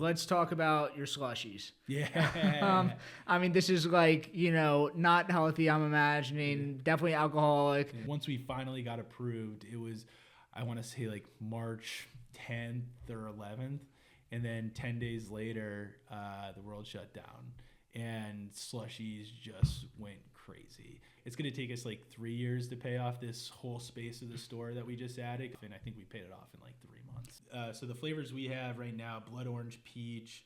let's talk about your slushies. Yeah. I mean, this is like, not healthy, I'm imagining. Definitely alcoholic. Once we finally got approved, it was, I want to say like March 10th or 11th. And then 10 days later, the world shut down and slushies just went crazy. It's going to take us like 3 years to pay off this whole space of the store that we just added. And I think we paid it off in like 3 months. So the flavors we have right now, blood orange peach,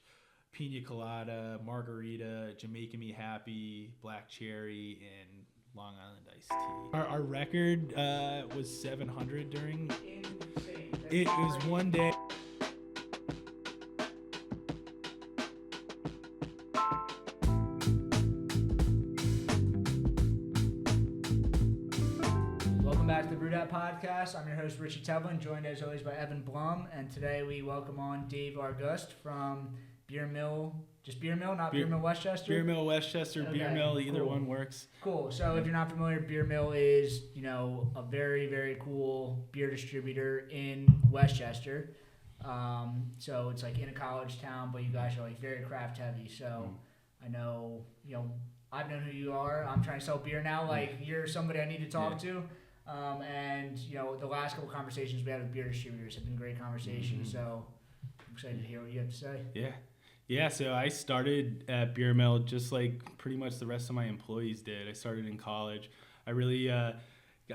pina colada, margarita, Jamaica Me Happy, black cherry, and Long Island iced tea. Our record was 700 during... Insane. It was one day... Welcome back to the BrewedAt podcast. I'm your host, Richie Tevlin, joined as always by Evan Blum. And today we welcome on Dave Argust from Beermill. Just Beermill, not Beermill West Chester? Beermill West Chester, okay, Beermill, either cool. one works. Cool. So if you're not familiar, Beermill is, a very, very cool beer distributor in West Chester. So it's like in a college town, but you guys are like very craft heavy. So I know, I've known who you are. I'm trying to sell beer now. Like you're somebody I need to talk to. And the last couple conversations we had with beer distributors have been great conversations. So I'm excited to hear what you have to say. Yeah, so I started at Beermill just like pretty much the rest of my employees did. I started in college. I really, I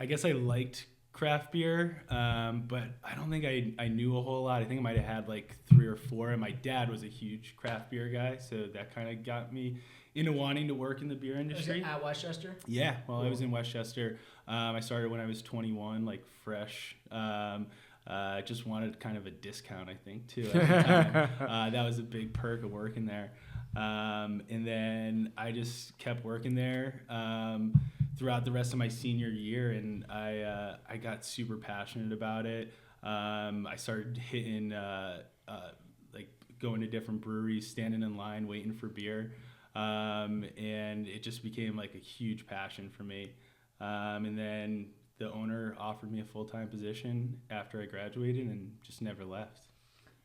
guess I liked craft beer, but I don't think I knew a whole lot. I think I might have had like 3 or 4, and my dad was a huge craft beer guy, so that kind of got me into wanting to work in the beer industry. Was it at West Chester? Yeah, well, cool. I was in West Chester. I started when I was 21, like fresh. Just wanted kind of a discount, I think, too, at the time. That was a big perk of working there. And then I just kept working there throughout the rest of my senior year, and I got super passionate about it. I started hitting, like going to different breweries, standing in line, waiting for beer. And it just became like a huge passion for me. And then the owner offered me a full-time position after I graduated and just never left.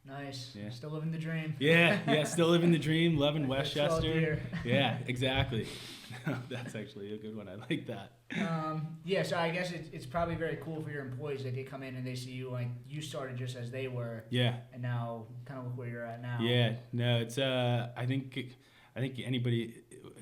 Nice. Yeah. Still living the dream. Yeah, still living the dream, loving West Chester. Beer. Yeah, exactly. That's actually a good one. I like that. So I guess it's probably very cool for your employees that they come in and they see you, like you started just as they were. Yeah. And now kind of look where you're at now. Yeah, no, it's I think anybody,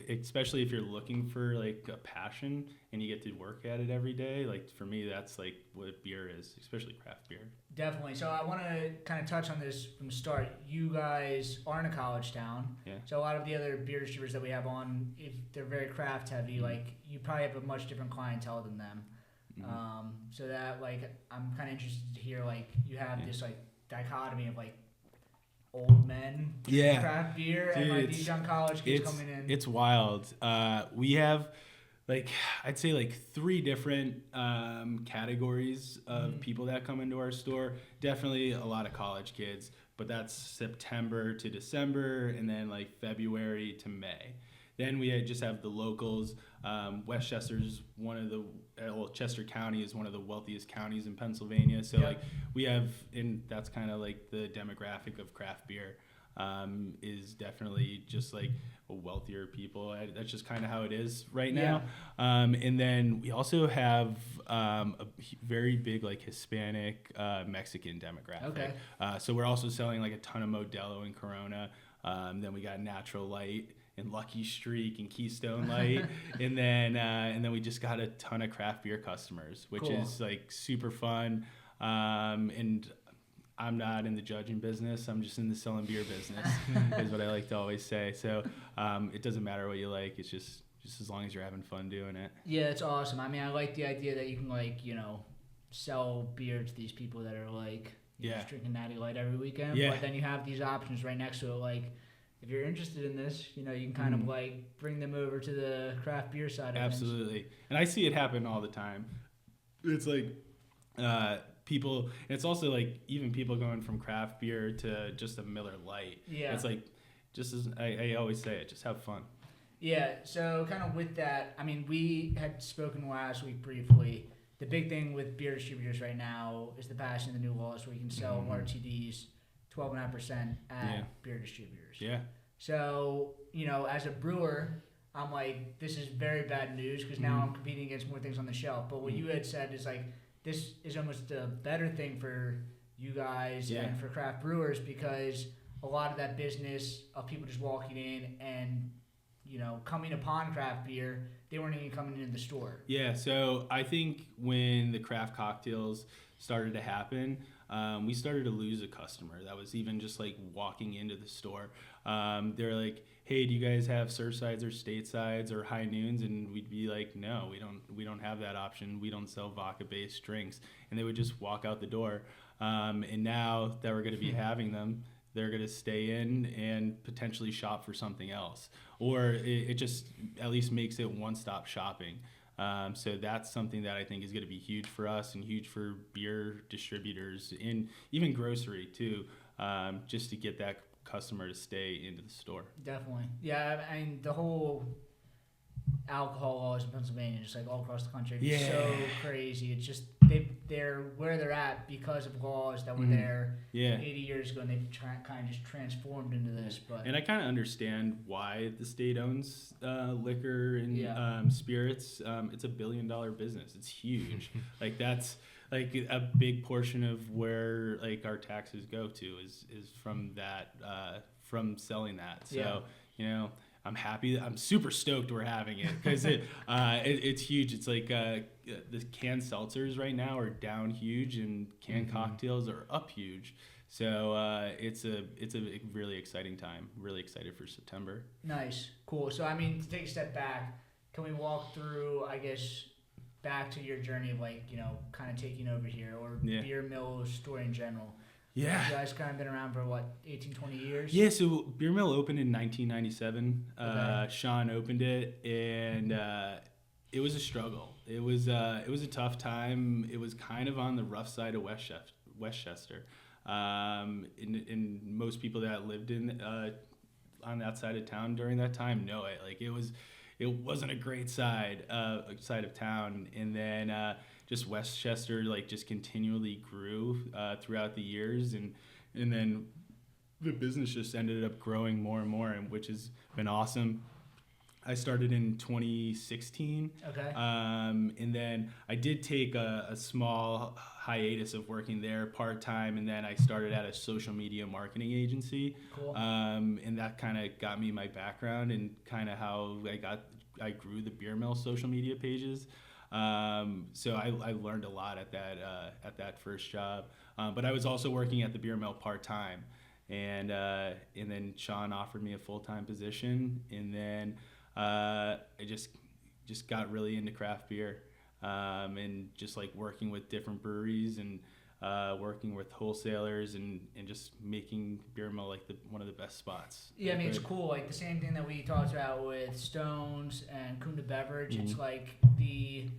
especially if you're looking for like a passion and you get to work at it every day, like for me, that's like what beer is, especially craft beer. Definitely. So I want to kind of touch on this from the start. You guys are in a college town. Yeah. So a lot of the other beer distributors that we have on, if they're very craft heavy, like you probably have a much different clientele than them. So that like, I'm kind of interested to hear like you have this like dichotomy of like old men craft beer and like these young college kids coming in. It's wild. We have like I'd say like 3 different categories of people that come into our store. Definitely a lot of college kids, but that's September to December and then like February to May. Then we just have the locals. West Chester's Chester County is one of the wealthiest counties in Pennsylvania. So like we have, and that's kind of like the demographic of craft beer is definitely just like a wealthier people. That's just kind of how it is right now. And then we also have a very big like Hispanic Mexican demographic. Okay. So we're also selling like a ton of Modelo and Corona. Then we got Natural Light and Lucky Streak and Keystone Light, and then we just got a ton of craft beer customers, which is like super fun. And I'm not in the judging business; I'm just in the selling beer business, is what I like to always say. So it doesn't matter what you like; it's just as long as you're having fun doing it. Yeah, it's awesome. I mean, I like the idea that you can like sell beer to these people that are like just drinking Natty Light every weekend, but then you have these options right next to it, like. If you're interested in this, you can kind of like bring them over to the craft beer side of things. Absolutely. And I see it happen all the time. It's like people, and it's also like even people going from craft beer to just a Miller Lite. Yeah. It's like, just as I always say it, just have fun. Yeah. So kind of with that, I mean, we had spoken last week briefly. The big thing with beer distributors right now is the passing of the new laws where you can sell RTDs 12.5% at beer distributors. Yeah. So, as a brewer, I'm like, this is very bad news because now I'm competing against more things on the shelf. But what you had said is like, this is almost a better thing for you guys and for craft brewers because a lot of that business of people just walking in and, coming upon craft beer, they weren't even coming into the store. Yeah, so I think when the craft cocktails started to happen, we started to lose a customer that was even just like walking into the store. They're like, hey, do you guys have Surfsides or Statesides or High Noons? And we'd be like, no, we don't have that option. We don't sell vodka-based drinks. And they would just walk out the door. And now that we're going to be having them, they're going to stay in and potentially shop for something else. Or it just at least makes it one-stop shopping. So that's something that I think is going to be huge for us and huge for beer distributors and even grocery too, just to get that customer to stay into the store. Definitely. Yeah, I mean, the whole alcohol laws in Pennsylvania, just like all across the country, it's so crazy. It's just they're where they're at because of laws that were there 80 years ago, and they've kind of just transformed into this. And I kind of understand why the state owns liquor and spirits. It's $1 billion business. It's huge. Like that's like a big portion of where like our taxes go to is from that from selling that. So I'm happy. I'm super stoked we're having it because it's huge. It's like the canned seltzers right now are down huge and canned cocktails are up huge. So it's a really exciting time. Really excited for September. Nice, cool. So I mean, to take a step back, can we walk through, I guess, back to your journey of like kind of taking over here or Beermill story in general? Yeah. You guys kind of been around for what, 18, 20 years? Yeah, so Beermill opened in 1997. Sean opened it, and it was a struggle. It was a tough time. It was kind of on the rough side of West Chester. And most people that lived on that side of town during that time know it. Like it wasn't a great side of town. And then just West Chester just continually grew throughout the years, and then the business just ended up growing more and more, and which has been awesome. I started in 2016. Okay. And then I did take a small hiatus of working there part-time, and then I started at a social media marketing agency. Cool. And that kind of got me my background and kind of how I grew the Beermill social media pages. So I learned a lot at that first job. But I was also working at the Beermill part-time, and then Sean offered me a full-time position, and then I just got really into craft beer, and just like working with different breweries and working with wholesalers and just making Beermill like one of the best spots. Yeah, I mean, it's cool. Like the same thing that we talked about with Stones and Kunda Beverage. It's like the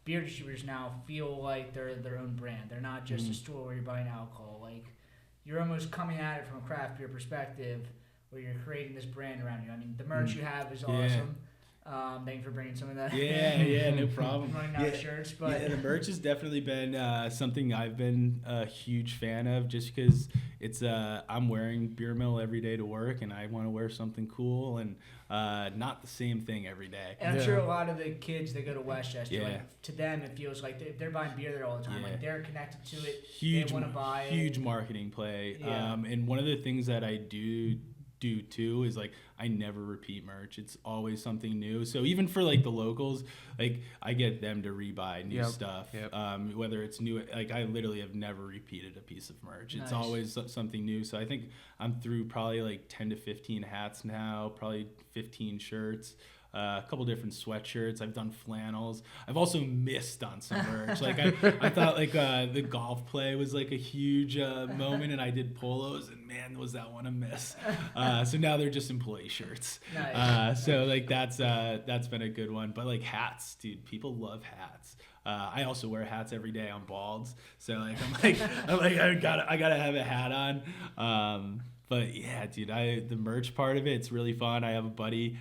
beer distributors now feel like they're their own brand. They're not just a store where you're buying alcohol. Like you're almost coming at it from a craft beer perspective, where you're creating this brand around you. I mean, the merch you have is awesome. Thank you for bringing some of that. Yeah, no problem. Running out of shirts, but the merch has definitely been something I've been a huge fan of, just because it's I'm wearing Beermill every day to work, and I want to wear something cool and not the same thing every day. And I'm sure a lot of the kids that go to West Chester, like, to them it feels like they're buying beer there all the time. Like they're connected to it. They want to buy it. Huge marketing play. Yeah. And one of the things that I do too is like I never repeat merch. It's always something new. So even for like the locals, like I get them to rebuy new stuff. Whether it's new, like I literally have never repeated a piece of merch. It's always something new. So I think I'm through probably like 10 to 15 hats now, probably 15 shirts. A couple different sweatshirts. I've done flannels. I've also missed on some merch. Like I thought like the golf play was like a huge moment, and I did polos, and man, was that one a miss. So now they're just employee shirts. Nice. So like that's been a good one. But like hats, dude, people love hats. I also wear hats every day. I'm bald, so like I gotta have a hat on. But yeah, dude, the merch part of it's really fun. I have a buddy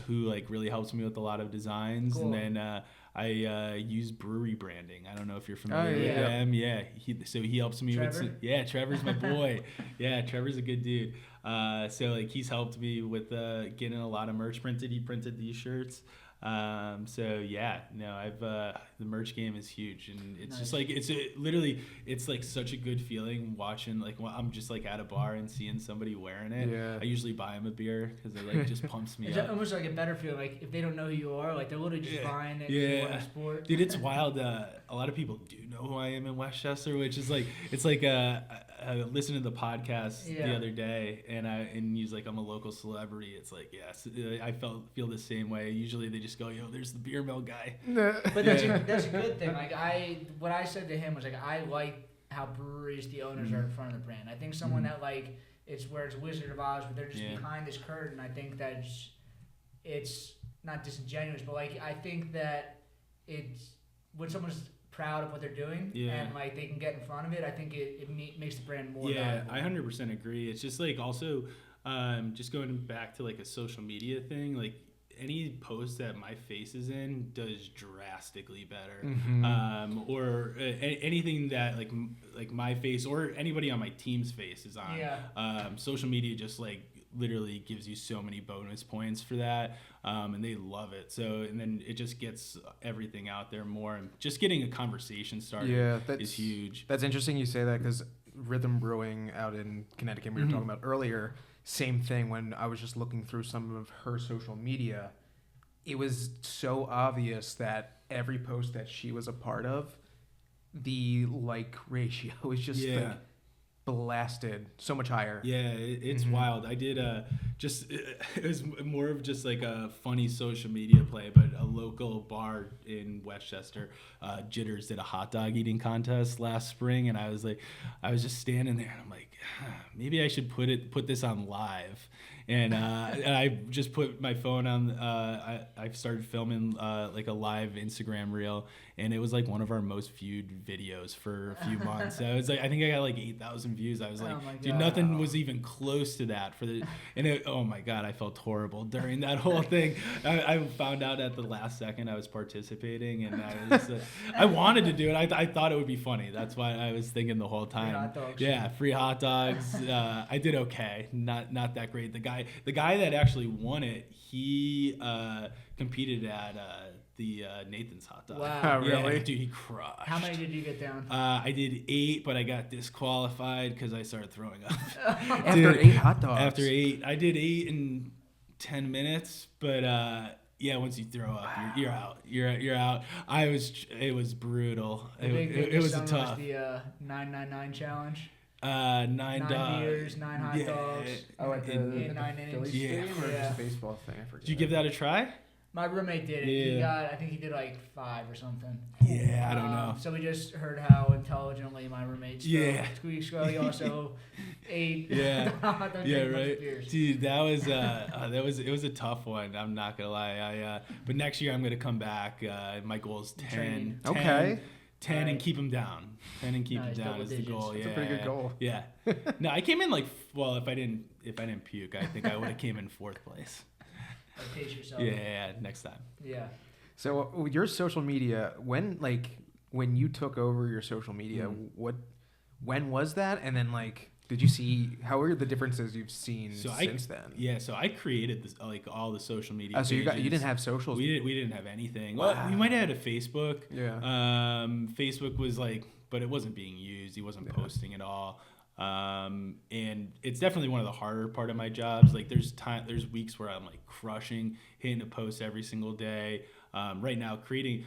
who like really helps me with a lot of designs. Cool. And then I use Brewery branding. I don't know if you're familiar with yeah. them. Yeah, he helps me Trevor? with. Trevor's my boy. Yeah, Trevor's a good dude. So like he's helped me with getting a lot of merch printed. He printed these shirts. So yeah, no, the merch game is huge, and it's just like literally it's like such a good feeling watching, like when I'm just like at a bar and seeing somebody wearing it. Yeah. I usually buy them a beer because it like just pumps me It's up. almost like a better feeling. Like if they don't know who you are, like they're literally just buying it. Yeah. For sport. Dude, it's wild. A lot of people do know who I am in West Chester, which is like it's like I listened to the podcast the other day, and he's like, I'm a local celebrity. It's like, yes, I feel the same way. Usually they just go, yo, there's the Beermill guy. But that's a good thing. Like what I said to him was like, I like how Breweries, the owners, are in front of the brand. I think someone that like it's Wizard of Oz, but they're just behind this curtain. I think that it's not disingenuous, but like I think that it's when someone's proud of what they're doing and like they can get in front of it, I think it makes the brand more valuable. I 100% agree. It's just like also just going back to like a social media thing, like any post that my face is in does drastically better. Or anything that like my face or anybody on my team's face is on. Social media just like literally gives you so many bonus points for that, and they love it. So and then it just gets everything out there more, and just getting a conversation started is huge. That's interesting you say that, because Rhythm Brewing out in Connecticut we were talking about earlier, same thing. When I was just looking through some of her social media, it was so obvious that every post that she was a part of, the like ratio was just like blasted so much higher. Yeah, it's wild. I did it was more of just like a funny social media play, but a local bar in West Chester, Jitters, did a hot dog eating contest last spring, and I was just standing there and I'm like, maybe I should put this on live. And I just put my phone on. I started filming like a live Instagram reel, and it was like one of our most viewed videos for a few months. So it's like I think I got like 8,000 views. I was like, dude, nothing was even close to that for the. And oh my god, I felt horrible during that whole thing. I found out at the last second I was participating, and I wanted to do it. I thought it would be funny. That's why I was thinking the whole time. Free hot dogs. Yeah, free hot dogs. I did okay. Not that great. The guy that actually won it, he competed at the Nathan's hot dog. Wow. Really? Dude, he crushed. How many did you get down? I did 8, but I got disqualified because I started throwing up. After 8 hot dogs. After 8, I did 8 in 10 minutes, but once you throw up, you're out. You're out. It was brutal. It was a tough. Was the 999 challenge. 9 beers, 9 hot dogs. Oh, at the 9 Phillies innings. stadium or Yeah. just a baseball thing? I forget. Did you give that a try? My roommate did it. I think he did like 5 or something. Yeah, I don't know. So we just heard how intelligently my roommate squeaks. He also ate. Hot dogs, Yeah, drank a bunch of right. beers. Dude, that was it was a tough one. I'm not gonna lie. But next year I'm gonna come back. My goal is 10. Okay. 10 and keep them down. 10 and keep them down double is the digits. goal. That's a pretty good goal. Yeah. No, I came in if I didn't puke, I think I would have came in 4th place. Like, pace yourself. Yeah, next time. Yeah. So your social media, when you took over your social media, when was that? And then did you see how are the differences you've seen since then? Yeah, so I created this all the social media. So you didn't have socials. We didn't have anything. Wow. Well, we might have had a Facebook. Yeah. Facebook was but it wasn't being used. He wasn't posting at all. And it's definitely one of the harder part of my jobs. Like there's weeks where I'm crushing, hitting a post every single day. Right now creating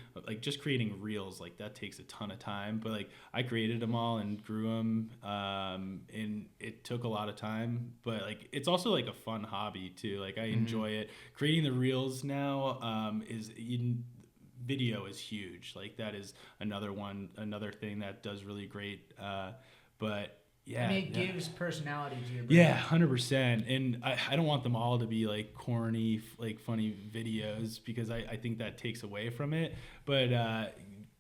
reels, that takes a ton of time, but I created them all and grew them. And it took a lot of time, but it's also a fun hobby too. I enjoy it. Creating the reels now, video is huge. That is another thing that does really great. But yeah, it gives personality to your brand. Yeah, 100%. And I don't want them all to be corny, funny videos, because I think that takes away from it. But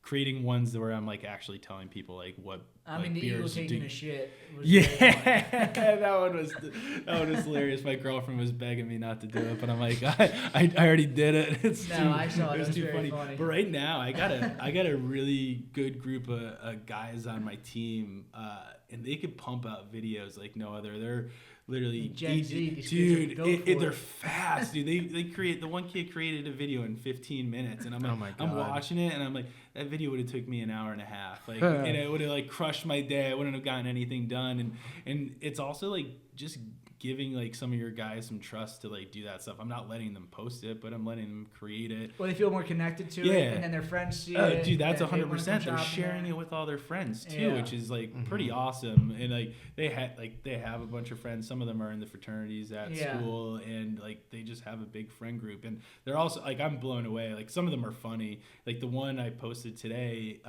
creating ones where I'm like actually telling people like what I like mean, the eagle beers taking do. a shit was very funny. Yeah, that one was hilarious. My girlfriend was begging me not to do it, but I'm like, I already did it. I saw it. It was too very funny. But right now, I got a really good group of guys on my team, and they could pump out videos like no other. They're literally Gen Z, these dude. kids are built for They're it. fast, dude. They create the one kid created a video in 15 minutes, and I'm like, Oh my I'm God. watching it, and I'm like, that video would have took me an hour and a half, like, and it would have like crushed my day. I wouldn't have gotten anything done, and it's also like just giving like some of your guys some trust to like do that stuff. I'm not letting them post it, but I'm letting them create it. Well, they feel more connected to Yeah. it, and then their friends see Oh, it. dude, that's then they wanna 100%. come They're shopping sharing there. it with all their friends too, Yeah. which is like pretty awesome. And like they have a bunch of friends. Some of them are in the fraternities at Yeah. school, and like they just have a big friend group. And they're also like, I'm blown away. Like some of them are funny. Like the one I posted today,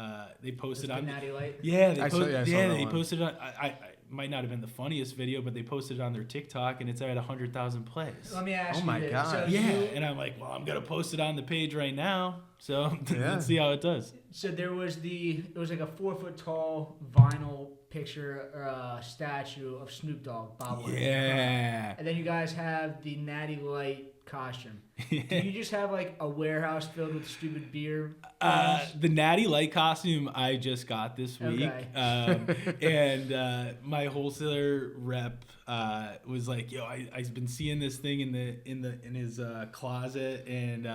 they posted Just on the Natty Light. yeah, I saw that they one. posted on. I might not have been the funniest video, but they posted it on their TikTok, and it's at 100,000 plays. Let me ask Oh you my this. God. So Yeah, you- and I'm like, well, I'm gonna post it on the page right now, so Yeah. let's see how it does. So there was it was like a 4-foot tall vinyl picture or statue of Snoop Dogg bobblehead. Yeah. And then you guys have the Natty Light costume. Do you just have like a warehouse filled with stupid beer? The Natty Light costume I just got this week, Okay. and my wholesaler rep was like, "Yo, I've been seeing this thing in his closet," and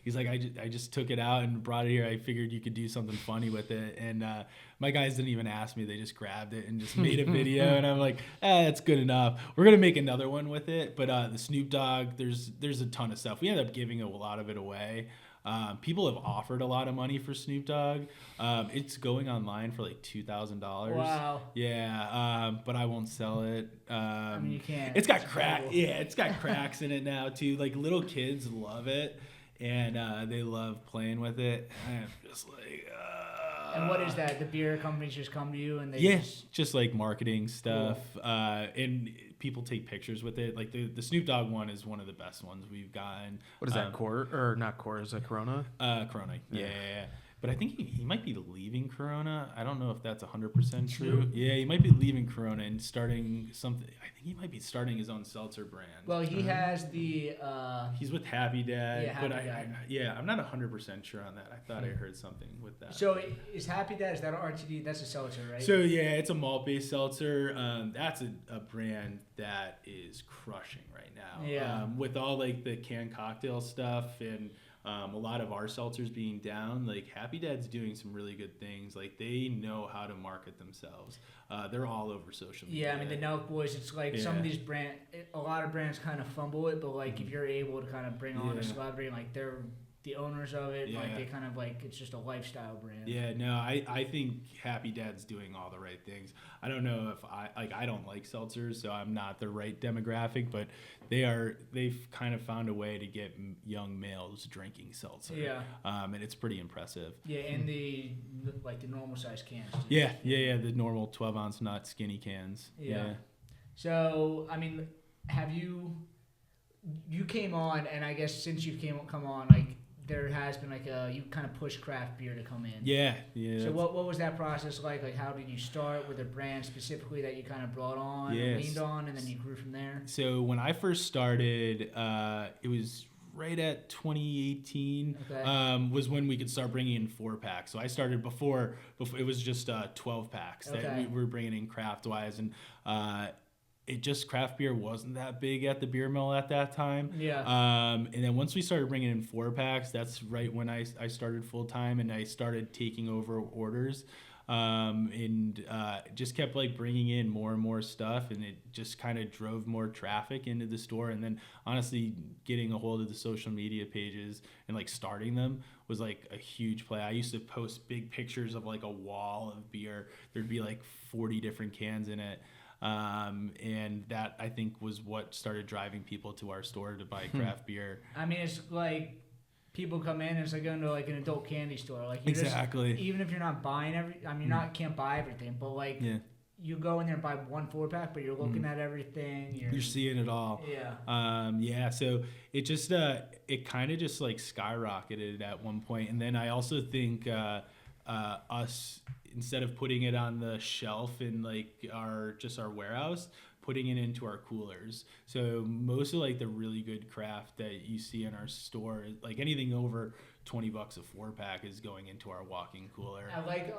he's like, "I just took it out and brought it here. I figured you could do something funny with it." And my guys didn't even ask me; they just grabbed it and just made a video. And I'm like, "That's good enough. We're gonna make another one with it." But the Snoop Dogg, there's a ton of stuff. We ended up giving a lot of it away. People have offered a lot of money for Snoop Dogg. It's going online for like $2,000. Wow. Yeah, but I won't sell it. I mean, you can't. It's got incredible. it's got cracks in it now too. Like little kids love it, and they love playing with it. And I'm just like. And what is that? The beer companies just come to you and they Yeah, just... just like marketing stuff, and people take pictures with it. Like the Snoop Dogg one is one of the best ones we've gotten. What is that, Core? Or not Core, is that Corona? Corona. Yeah. But I think he might be leaving Corona. I don't know if that's 100% true. Yeah, he might be leaving Corona and starting something. I think he might be starting his own seltzer brand. Well, he has the... He's with Happy Dad. Yeah, but Happy Dad. I'm not 100% sure on that. I thought I heard something with that. So is Happy Dad, is that an RTD? That's a seltzer, right? So yeah, it's a malt-based seltzer. That's a brand that is crushing right now. Yeah. With all like the canned cocktail stuff and a lot of our seltzers being down, like Happy Dad's doing some really good things. Like they know how to market themselves. They're all over social media. Yeah, I mean, the Nelk Boys, it's like some of these a lot of brands kind of fumble it, but like if you're able to kind of bring on a celebrity, like they're the owners of it, like they kind of like, it's just a lifestyle brand. Yeah, no, I think Happy Dad's doing all the right things. I don't know if I don't like seltzers, so I'm not the right demographic, but they've kind of found a way to get young males drinking seltzer. Yeah. And it's pretty impressive. Yeah, and the normal size cans. Too. Yeah, the normal 12-ounce, not skinny cans. Yeah. So, I mean, have you came on, and I guess since you've come on, like, there has been like you kind of push craft beer to come in. Yeah. So what was that process like? Like, how did you start with a brand specifically that you kind of brought on, and leaned on, and then you grew from there? So when I first started, it was right at 2018 was when we could start bringing in 4-packs. So I started before it was just 12 packs that we were bringing in craft wise, and craft beer wasn't that big at the beer mill at that time. Yeah. And then once we started bringing in 4-packs, that's right when I started full time, and I started taking over orders. And just kept like bringing in more and more stuff, and it just kind of drove more traffic into the store. And then honestly, getting a hold of the social media pages and like starting them was like a huge play. I used to post big pictures of like a wall of beer. There'd be like 40 different cans in it. And that I think was what started driving people to our store to buy craft beer. I mean, it's like people come in and it's like going to like an adult candy store. Like exactly. Even if you're not buying can't buy everything, but like you go in there and buy one 4-pack, but you're looking at everything. You're seeing it all. Yeah. So it just it kind of just like skyrocketed at one point, and then I also think us, instead of putting it on the shelf in like our warehouse, putting it into our coolers. So most of like the really good craft that you see in our store, like anything over $20 a 4-pack, is going into our walk-in cooler. I like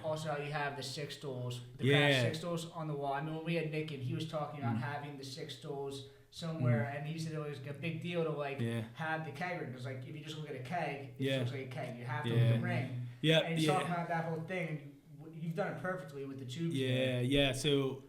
also how you have the 6 stools, the craft 6 stools on the wall. I mean, when we had Nick and he was talking about having the 6 stools somewhere, and he said it was a big deal to like have the keg ring, because like if you just look at a keg, it just looks like a keg. You have to look at the ring. Yeah, and he's talking about that whole thing, and you've done it perfectly with the tubes. Yeah. So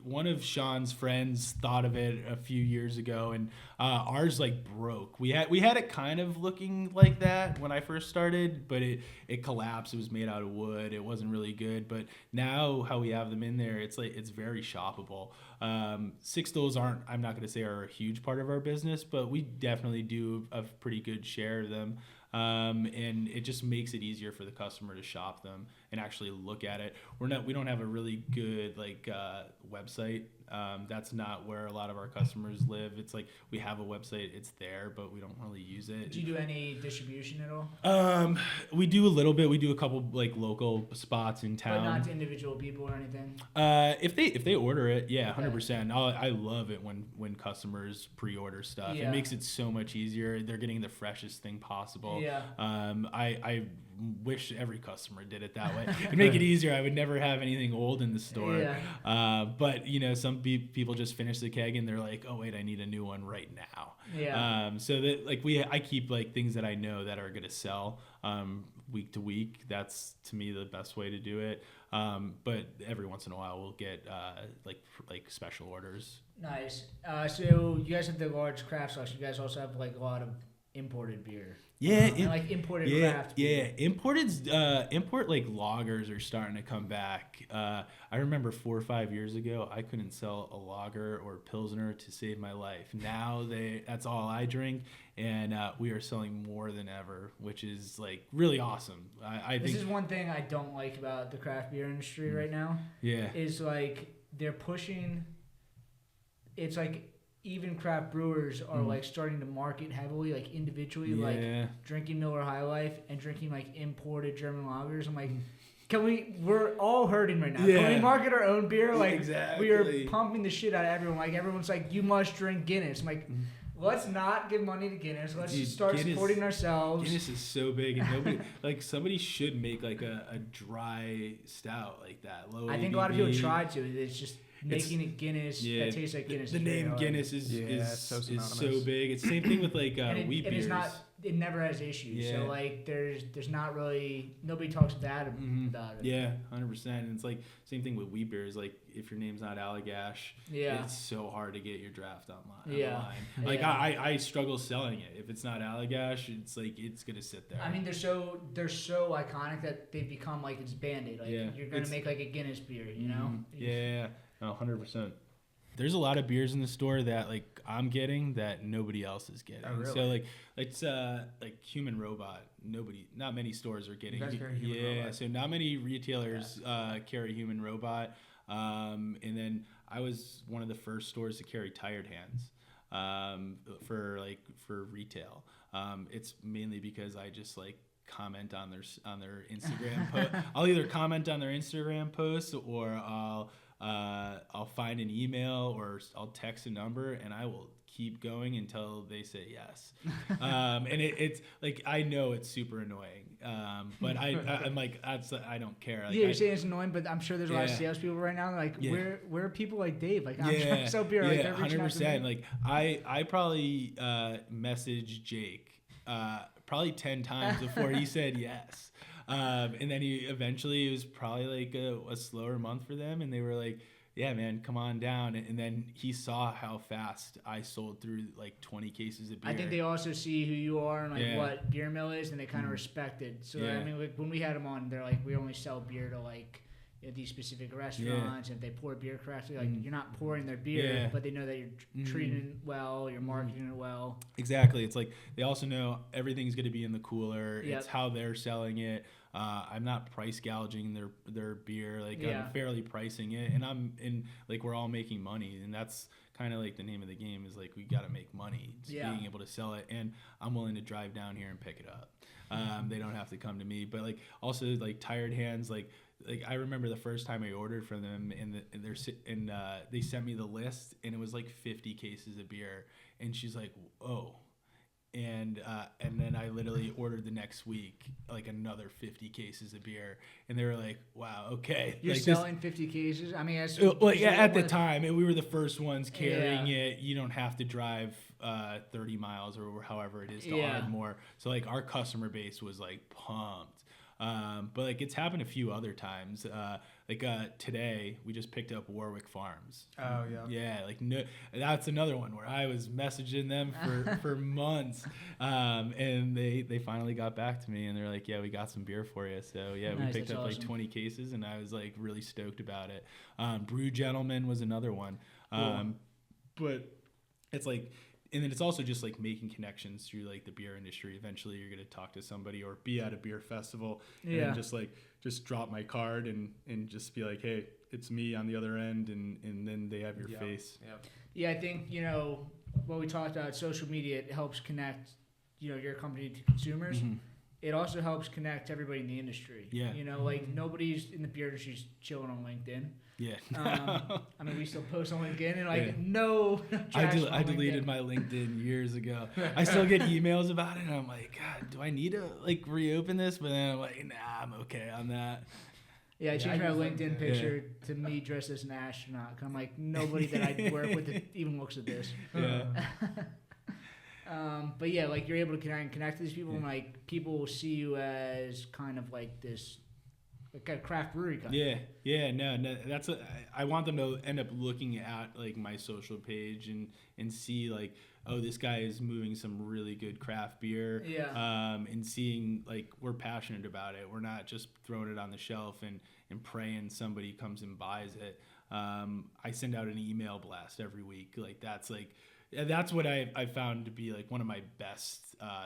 one of Sean's friends thought of it a few years ago, and ours like broke. We had it kind of looking like that when I first started, but it collapsed. It was made out of wood. It wasn't really good. But now how we have them in there, it's very shoppable. 6 stools I'm not going to say are a huge part of our business, but we definitely do a pretty good share of them. And it just makes it easier for the customer to shop them and actually look at it. We don't have a really good website. That's not where a lot of our customers live. It's like we have a website, it's there, but we don't really use it. Do you do any distribution at all? We do a little bit. We do a couple like local spots in town. But not to individual people or anything? If they order it, yeah, 100%. I love it when customers pre-order stuff. Yeah. It makes it so much easier. They're getting the freshest thing possible. Yeah. I wish every customer did it that way. It'd make it easier. I would never have anything old in the store. Yeah. But some people just finish the keg and they're like, oh wait, I need a new one right now. Yeah. So that I keep like things that I know that are gonna sell week to week. That's to me the best way to do it. But every once in a while we'll get like special orders. Nice. So you guys have the large craft stocks. You guys also have like a lot of imported beer. Yeah, like imported craft beer. Yeah, import like lagers are starting to come back. I remember 4 or 5 years ago, I couldn't sell a lager or pilsner to save my life. Now that's all I drink, and we are selling more than ever, which is like really awesome. I think this is one thing I don't like about the craft beer industry right now. Yeah, is like they're pushing. It's like even craft brewers are like starting to market heavily, like individually, like drinking Miller High Life and drinking like imported German lagers. I'm like, we're all hurting right now. Can we market our own beer? Like, exactly. We are pumping the shit out of everyone. Like, everyone's like, you must drink Guinness. I'm like, let's not give money to Guinness. Let's just start supporting ourselves. Guinness is so big, and nobody like somebody should make like a dry stout like that. Low I think ABV. a lot of people try to. It's just making it Guinness that tastes like Guinness. The name Guinness is so big. It's the same thing with like wheat beers. It never has issues. So like there's not really, nobody talks bad about it. Yeah, 100%. And it's like same thing with wheat beers. Like if your name's not Allagash, it's so hard to get your draft online. Like I struggle selling it. If it's not Allagash, it's like it's gonna sit there. I mean they're so iconic that they've become like it's Band-Aid. Like you're gonna make like a Guinness beer, you know? Yeah. 100%. There's a lot of beers in the store that like I'm getting that nobody else is getting. Oh, really? So like it's like Human Robot. Not many stores are getting. You guys carry Human Robot? So not many retailers carry Human Robot. And then I was one of the first stores to carry Tired Hands for retail. It's mainly because I just like comment on their Instagram post. I'll either comment on their Instagram posts or I'll find an email or I'll text a number and I will keep going until they say yes. And it's like, I know it's super annoying. But I'm like, I don't care. Like, you're saying it's annoying, but I'm sure there's a lot of salespeople right now. Like, where are people like Dave? Like, I'm trying to sell beer. Like, they're 100%. Like, I probably messaged Jake probably 10 times before he said yes. And then it was probably like a slower month for them. And they were like, yeah, man, come on down. And then he saw how fast I sold through like 20 cases of beer. I think they also see who you are and like what Beermill is, and they kind of respect it. So I mean, like when we had them on, they're like, we only sell beer to like these specific restaurants. And if they pour beer correctly, like you're not pouring their beer, but they know that you're treating it well, you're marketing it well. Exactly. It's like they also know everything's going to be in the cooler. It's how they're selling it. I'm not price gouging their beer. Like I'm fairly pricing it, and we're all making money, and that's kind of like the name of the game is like we got to make money, being able to sell it, and I'm willing to drive down here and pick it up. They don't have to come to me, but like also like Tired Hands, like I remember the first time I ordered from them, and they sent me the list, and it was like 50 cases of beer, and she's like, "Oh." And then I literally ordered the next week like another 50 cases of beer, and they were like, "Wow, okay." You're like selling 50 cases. I mean, at the time, and we were the first ones carrying it. You don't have to drive 30 miles or however it is to Ardmore. So like our customer base was like pumped. But like it's happened a few other times. Today we just picked up Warwick Farms. Oh yeah. Yeah, like no, that's another one where I was messaging them for months, and they finally got back to me and they're like, "Yeah, we got some beer for you." So yeah, we picked up like 20 cases, and I was like really stoked about it. Brew Gentleman was another one, but it's like. And then it's also just like making connections through like the beer industry. Eventually you're going to talk to somebody or be at a beer festival and just drop my card and just be like, "Hey, it's me on the other end." And then they have your face. Yeah. I think, what we talked about, social media, it helps connect, your company to consumers. Mm-hmm. It also helps connect everybody in the industry. Yeah. Like nobody's in the beer industry chilling on LinkedIn. Yeah. I mean, we still post on LinkedIn, and no traction I deleted my LinkedIn years ago. I still get emails about it, and I'm like, God, do I need to like reopen this? But then I'm like, nah, I'm okay on that. Yeah, I changed my LinkedIn picture to me dressed as an astronaut. 'Cause I'm like, nobody that I work with even looks at this. Yeah. But yeah, like you're able to connect to these people, and like people will see you as kind of like this. Like a craft brewery guy. Yeah, no, that's I want them to end up looking at like my social page and see like, oh, this guy is moving some really good craft beer. Yeah. And seeing like we're passionate about it. We're not just throwing it on the shelf and praying somebody comes and buys it. I send out an email blast every week. Like that's what I found to be like one of my best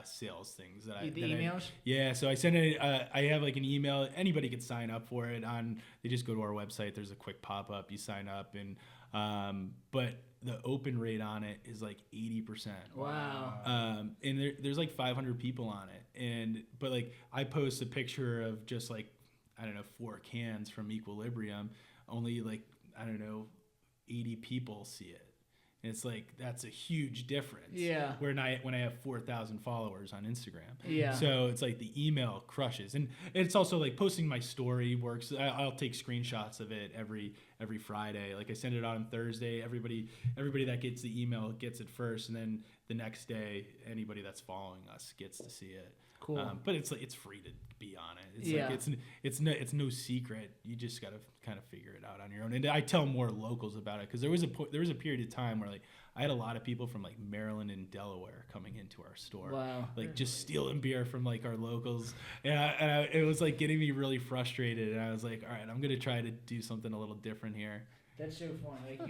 sales things emails. So I send it. I have like an email. Anybody can sign up for it. They just go to our website. There's a quick pop up. You sign up, and but the open rate on it is like 80%. Wow. And there's like 500 people on it, but like I post a picture of just like 4 cans from Equilibrium. Only like 80 people see it. It's like that's a huge difference. Yeah. When I have 4,000 followers on Instagram. Yeah. So it's like the email crushes, and it's also like posting my story works. I'll take screenshots of it every Friday. Like I send it on Thursday. Everybody that gets the email gets it first, and then the next day anybody that's following us gets to see it. Cool. But it's like it's free to be on it. It's like it's no secret. You just gotta kind of figure it out on your own. And I tell more locals about it because there was a period of time where like I had a lot of people from like Maryland and Delaware coming into our store. Wow. Like just stealing beer from like our locals, and it was like getting me really frustrated. And I was like, all right, I'm gonna try to do something a little different here. That's so fun. Like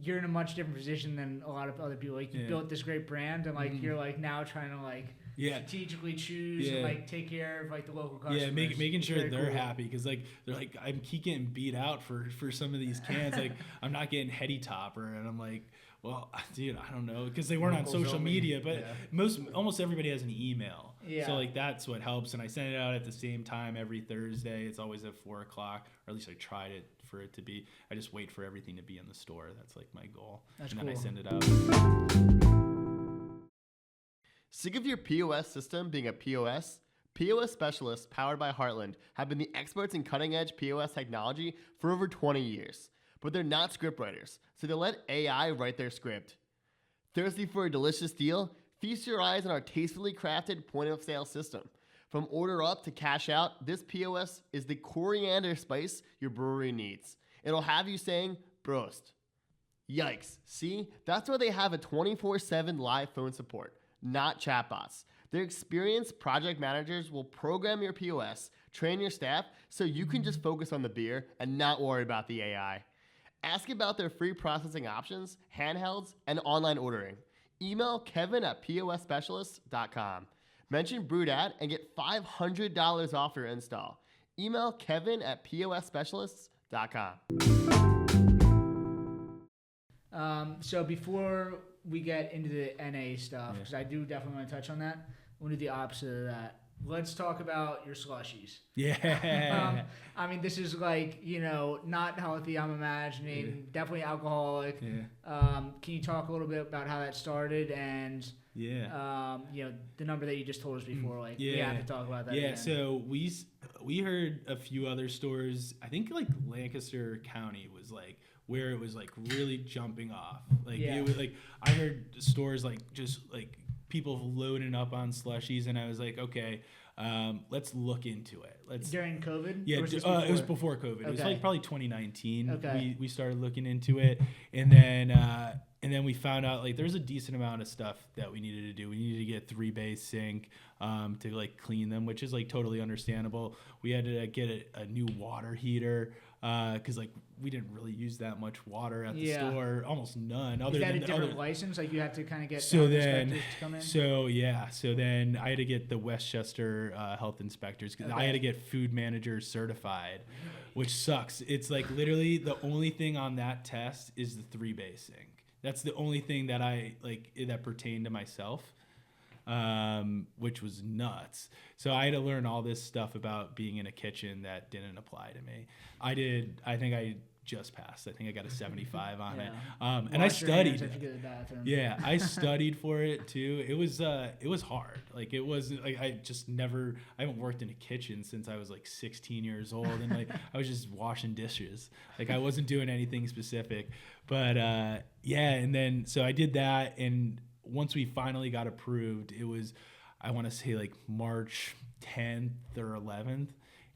you're in a much different position than a lot of other people. Like you built this great brand, and like you're like now trying to like strategically choose and like take care of like the local customers. Yeah, making sure they're cool. happy because like they're like I keep getting beat out for some of these cans. Like I'm not getting Heady Topper, and I'm like, well, dude, I don't know because they weren't on social media, but almost everybody has an email. Yeah. So like that's what helps, and I send it out at the same time every Thursday. It's always at 4:00, or at least I tried it for it to be. I just wait for everything to be in the store. That's like my goal. That's and cool. Then I send it out. Sick of your POS system being a POS? POS Specialists, powered by Heartland, have been the experts in cutting-edge POS technology for over 20 years. But they're not scriptwriters, so they let AI write their script. Thirsty for a delicious deal? Feast your eyes on our tastefully crafted point-of-sale system. From order up to cash out, this POS is the coriander spice your brewery needs. It'll have you saying, Prost. Yikes. See? That's why they have a 24/7 live phone support, not chatbots. Their experienced project managers will program your POS, train your staff, so you can just focus on the beer and not worry about the AI. Ask about their free processing options, handhelds, and online ordering. Email kevin@posspecialists.com. Mention BrewedAt and get $500 off your install. Email kevin@posspecialists.com. So before we get into the NA stuff, because I do definitely want to touch on that, we'll do the opposite of that. Let's talk about your slushies. Yeah. I mean, this is like, not healthy, I'm imagining. Definitely alcoholic. Yeah. Can you talk a little bit about how that started and, the number that you just told us before? Like, we have to talk about that again. So we heard a few other stores. I think like Lancaster County was like where it was like really jumping off. Like it was like I heard stores like just like people loading up on slushies, and I was like, okay, let's look into it. During COVID? Yeah, it was before COVID. Okay. It was like probably 2019. Okay. We started looking into it, and then we found out like there's a decent amount of stuff that we needed to do. We needed to get 3-bay sink to like clean them, which is like totally understandable. We had to get a new water heater because like we didn't really use that much water at the store, almost none. Is that a different license? Like you have to kind of get inspectors to come in? So then I had to get the West Chester health inspectors because I had to get food manager certified, which sucks. It's like literally the only thing on that test is the 3-bay sink. That's the only thing that I like that pertained to myself, which was nuts. So I had to learn all this stuff about being in a kitchen that didn't apply to me. I think I just passed. I think I got a 75 on it. And I studied. Yeah, I studied for it too. It was hard. Like it was like I haven't worked in a kitchen since I was like 16 years old, and like I was just washing dishes. Like I wasn't doing anything specific. But and then so I did that, and once we finally got approved, it was I want to say like March 10th or 11th.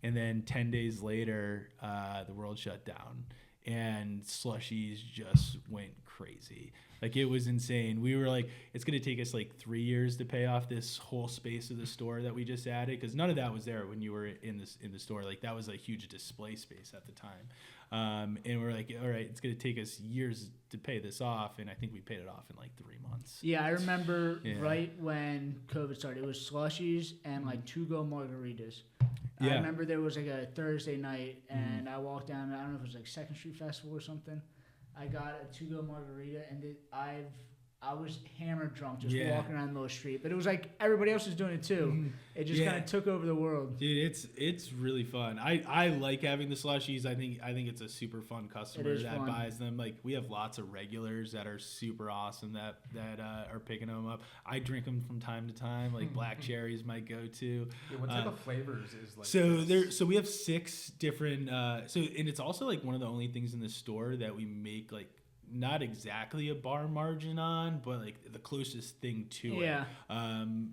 And then 10 days later, the world shut down, and slushies just went crazy. Like it was insane. We were like, it's going to take us like 3 years to pay off this whole space of the store that we just added, because none of that was there when you were in the store. Like that was a huge display space at the time. And we're like, all right, it's going to take us years to pay this off. And I think we paid it off in like 3 months. Yeah, I remember right when COVID started, it was slushies and like to-go margaritas. Yeah. I remember there was like a Thursday night, and I walked down, I don't know if it was like 2nd Street Festival or something. I got a to-go margarita, and I was hammered drunk just walking around the middle of the street. But it was like everybody else was doing it too. It just kind of took over the world. Dude, it's really fun. I like having the slushies. I think it's a super fun customer that buys them. Like we have lots of regulars that are super awesome that are picking them up. I drink them from time to time. Like black cherries my go-to. Yeah, what type of flavors is like? So we have 6 different. And it's also like one of the only things in the store that we make like not exactly a bar margin on, but like the closest thing to it.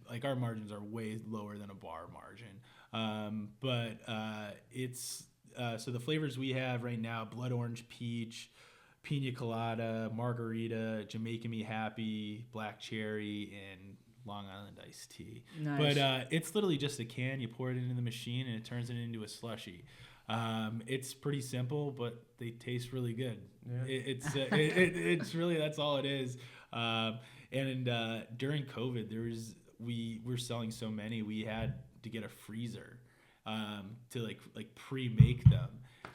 Like our margins are way lower than a bar margin. It's so the flavors we have right now: blood orange peach, pina colada, margarita, Jamaican Me Happy, black cherry, and Long Island iced tea. Nice. But it's literally just a can. You pour it into the machine, and it turns it into a slushie. It's pretty simple, but they taste really good. Yeah. It's really, that's all it is. During COVID, we were selling so many, we had to get a freezer to like pre-make them,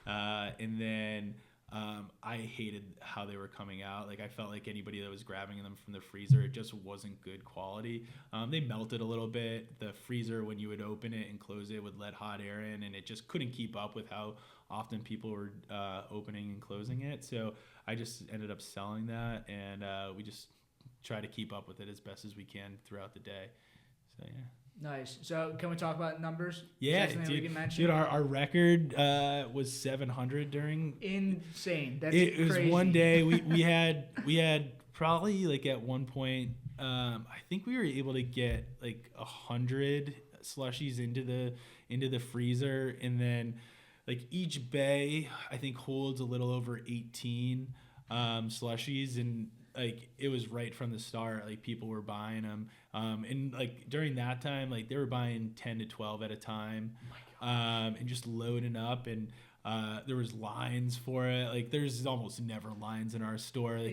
and then I hated how they were coming out. Like I felt like anybody that was grabbing them from the freezer, it just wasn't good quality. They melted a little bit. The freezer, when you would open it and close it, would let hot air in, and it just couldn't keep up with how often people were opening and closing it. So I just ended up selling that, and we just try to keep up with it as best as we can throughout the day. So yeah. Nice. So can we talk about numbers? Yeah, dude, our record was 700 during. Insane. That's it crazy. was one day we had probably like at one point I think we were able to get like 100 slushies into the freezer, and then like each bay I think holds a little over 18 slushies, and like it was right from the start, like people were buying them, and like during that time, like they were buying 10 to 12 at a time, and just loading up, and there was lines for it. Like there's almost never lines in our store. Like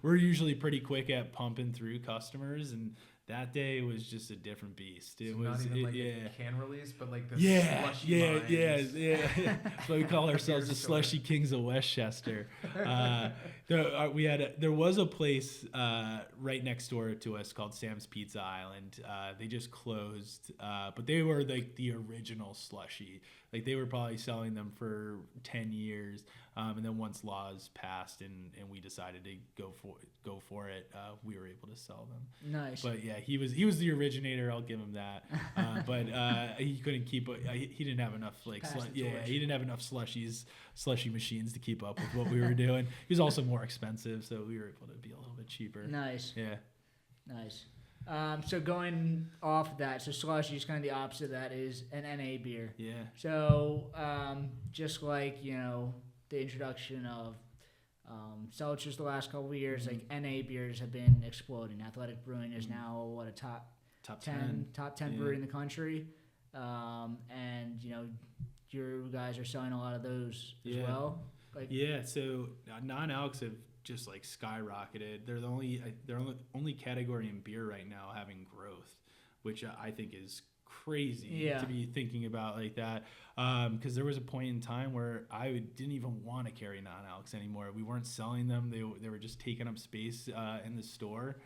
we're usually pretty quick at pumping through customers, and that day was just a different beast. It So was, not even like yeah. a can release, but like the Yeah, slushy yeah, lines. yeah. So we call ourselves the Beer Slushy Kings of West Chester. There was a place right next door to us called Sam's Pizza Island. They just closed, but they were like the original slushy. Like they were probably selling them for 10 years, and then once laws passed and we decided to go for it, we were able to sell them. Nice. But yeah, he was the originator. I'll give him that. But he couldn't keep. He didn't have enough Pass the he torch. didn't have enough slushy machines to keep up with what we were doing. He was also more expensive, so we were able to be a little bit cheaper. Nice. Yeah. Nice. So going off of that, so slushy is kind of the opposite of that, is an NA beer. Yeah. So just like, the introduction of seltzers the last couple of years, like NA beers have been exploding. Athletic Brewing is now a top 10 Yeah. brewery in the country. And you guys are selling a lot of those as Yeah. well. Like Yeah. So non-alcs have just like skyrocketed. They're the only category in beer right now having growth, which I think is crazy to be thinking about like that. Because there was a point in time where I didn't even want to carry non-alcs anymore. We weren't selling them. They were just taking up space in the store.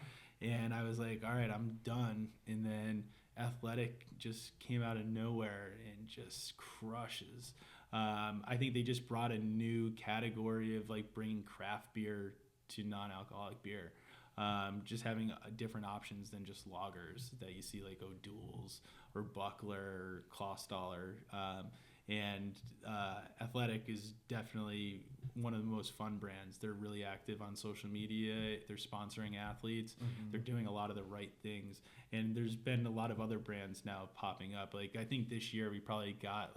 And I was like, all right, I'm done. And then Athletic just came out of nowhere and just crushes. I think they just brought a new category of like bringing craft beer to non-alcoholic beer. Just having different options than just lagers that you see like O'Doul's or Buckler or Clawstaller. And Athletic is definitely one of the most fun brands. They're really active on social media. They're sponsoring athletes. Mm-hmm. They're doing a lot of the right things. And there's been a lot of other brands now popping up. Like I think this year we probably got at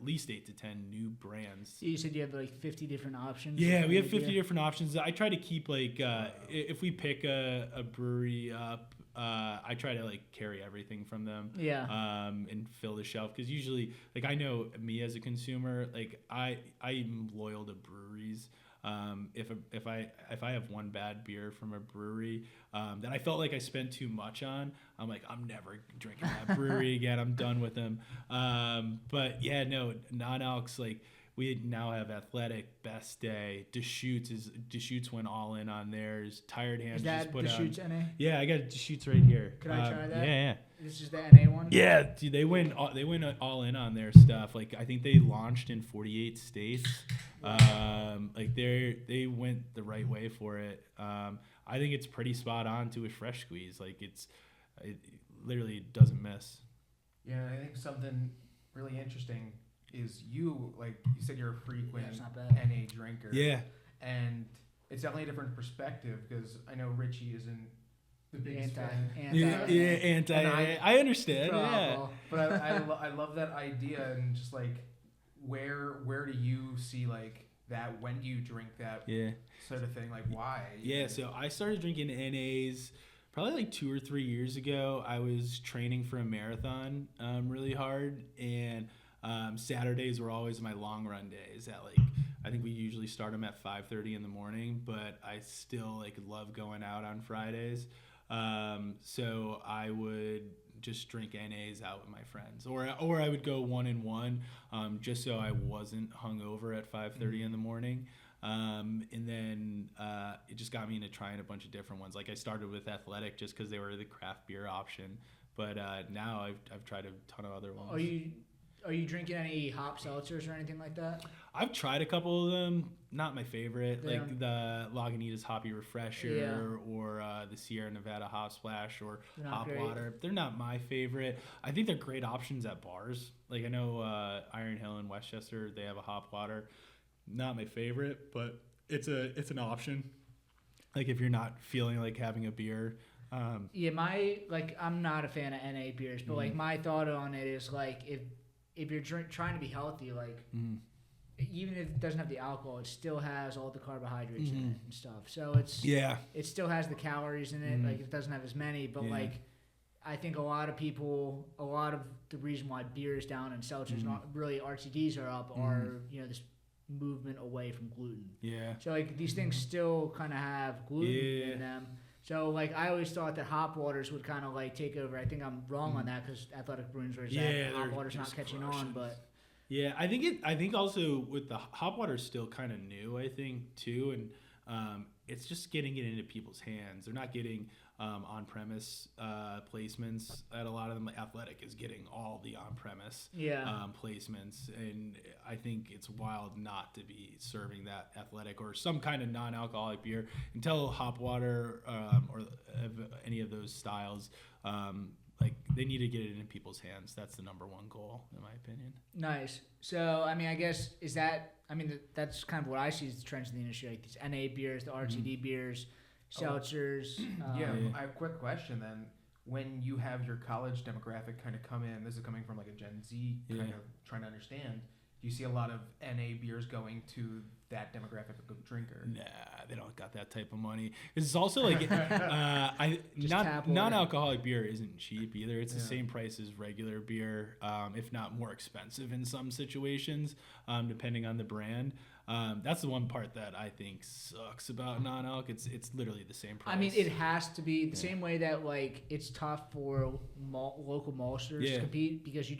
least 8 to 10 new brands. you said you have like 50 different options. Yeah, we have 50 different options. I try to keep like if we pick a brewery up, I try to like carry everything from them. Yeah. And fill the shelf, because usually like I know me as a consumer, like I'm loyal to breweries. If I have one bad beer from a brewery that I felt like I spent too much on, I'm like, I'm never drinking that brewery again. I'm done with them. But yeah, no, non-alcs, like we now have Athletic, Best Day, Deschutes went all in on theirs. Tired Hands Is that just put Deschutes out. NA? Yeah, I got Deschutes right here. Could I try that? Yeah. This is the NA one? Yeah, dude, they went all in on their stuff. Like I think they launched in 48 states. Like they went the right way for it. I think it's pretty spot on to a fresh squeeze. Like it literally doesn't miss. Yeah, I think something really interesting is like you said, you're a frequent it's not bad. NA drinker. Yeah. And it's definitely a different perspective, because I know Richie isn't the biggest fan. I understand. Pro Yeah. alcohol. But I love that idea, and just like where do you see like that when you drink that sort of thing? Like why? Yeah, so I started drinking NAs probably like 2 or 3 years ago. I was training for a marathon really hard, and Saturdays were always my long run days at like, I think we usually start them at 5:30 in the morning, but I still like love going out on Fridays. So I would just drink NAs out with my friends, or I would go 1-and-1, just so I wasn't hungover at 5:30 in the morning. And then it just got me into trying a bunch of different ones. Like I started with Athletic just because they were the craft beer option, but now I've tried a ton of other ones. Are you drinking any hop seltzers or anything like that? I've tried a couple of them. Not my favorite, Yeah. like the Lagunitas Hoppy Refresher or the Sierra Nevada Hop Splash or They're not Hop great. Water. They're not my favorite. I think they're great options at bars. Like I know Iron Hill in West Chester, they have a Hop Water. Not my favorite, but it's an option. Like if you're not feeling like having a beer. I'm not a fan of NA beers, but like my thought on it is like if you're trying to be healthy, like even if it doesn't have the alcohol, it still has all the carbohydrates in it and stuff. So it still has the calories in it. Like it doesn't have as many, but like I think a lot of the reason why beer is down and seltzers, not really RTDs are up, are this movement away from gluten. Yeah. So like these things still kind of have gluten in them, So like I always thought that hop waters would kind of like take over. I think I'm wrong on that because Athletic Brewing's where it's at. Hop water's not catching on, but yeah, I think also with the hop water's still kind of new. I think too, and it's just getting it into people's hands. They're not getting on-premise placements at a lot of them. Athletic is getting all the on-premise placements, and I think it's wild not to be serving that Athletic or some kind of non-alcoholic beer until hop water or any of those styles. Like they need to get it in people's hands. That's the number one goal, in my opinion. Nice. So I mean, I guess that's kind of what I see as the trends in the industry, like these NA beers, the RTD beers. Seltzers. I have a quick question then. When you have your college demographic kind of come in, this is coming from like a Gen Z kind of trying to understand. Do you see a lot of NA beers going to that demographic of drinker? Nah, they don't got that type of money. It's also like non-alcoholic beer isn't cheap either. It's the same price as regular beer, if not more expensive in some situations, depending on the brand. That's the one part that I think sucks about non-alc. It's literally the same price. I mean, it has to be the same way that like it's tough for local maltsters to compete because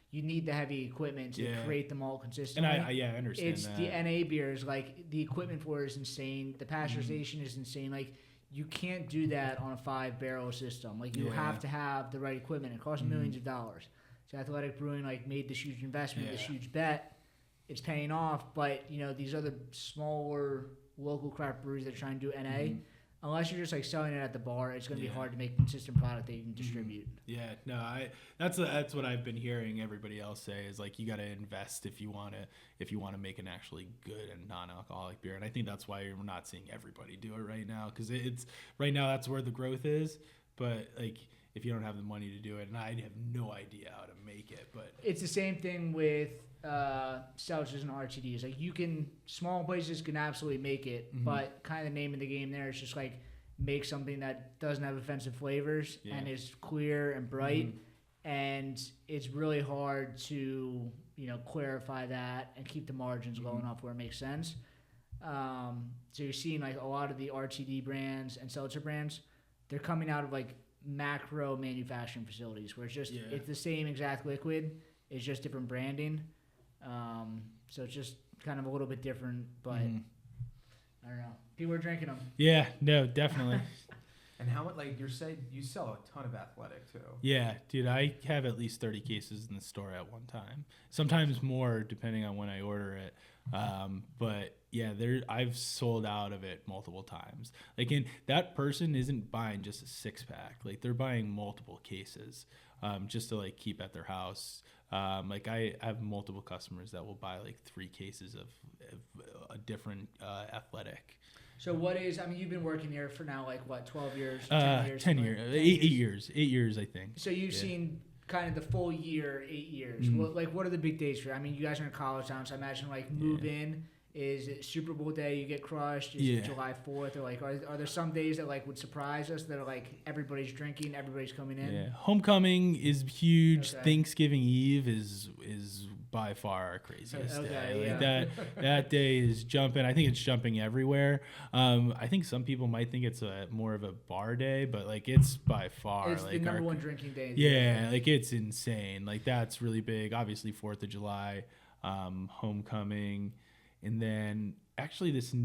you need the heavy equipment to create the malt consistently. And I understand it's that. The NA beers, like the equipment for it is insane. The pasteurization is insane. Like you can't do that on a 5-barrel system. Like you have to have the right equipment. It costs millions of dollars. So Athletic Brewing like made this huge investment, this huge bet. It's paying off, but these other smaller local craft breweries that are trying to do NA, unless you're just like selling it at the bar, it's going to be hard to make a consistent product that you can distribute. Yeah, no, that's what I've been hearing everybody else say is like you got to invest if you want to make an actually good and non-alcoholic beer, and I think that's why we're not seeing everybody do it right now because it's right now that's where the growth is, but like if you don't have the money to do it, and I have no idea how to make it, but it's the same thing with seltzers and RTDs. Like small places can absolutely make it, but kind of the name of the game there is just like make something that doesn't have offensive flavors and is clear and bright, and it's really hard to clarify that and keep the margins low enough where it makes sense. So you're seeing like a lot of the RTD brands and seltzer brands, they're coming out of like macro manufacturing facilities where it's just it's the same exact liquid, it's just different branding. So it's just kind of a little bit different, but I don't know. People are drinking them. Yeah, no, definitely. And how much, like you said, you sell a ton of Athletic too. Yeah, dude, I have at least 30 cases in the store at one time. Sometimes more, depending on when I order it. But yeah, I've sold out of it multiple times. Like, that person isn't buying just a 6-pack. Like, they're buying multiple cases, just to like keep at their house. Like I have multiple customers that will buy like 3 cases of a different Athletic. So you've been working here for now like what, 12 years, 10 years? 10 years, 8 years. 8 years, I think. So you've seen kind of the full year, 8 years. What are the big days for you? I mean, you guys are in college town, so I imagine like move in. Is it Super Bowl day you get crushed? Is it July 4th? Or like, are there some days that like would surprise us that are like everybody's drinking, everybody's coming in? Yeah, homecoming is huge. Okay. Thanksgiving Eve is by far our craziest day. Like that day is jumping. I think it's jumping everywhere. I think some people might think it's more of a bar day, but like it's by far it's like the number one drinking day. Yeah, like it's insane. Like that's really big. Obviously 4th of July, homecoming. And then actually this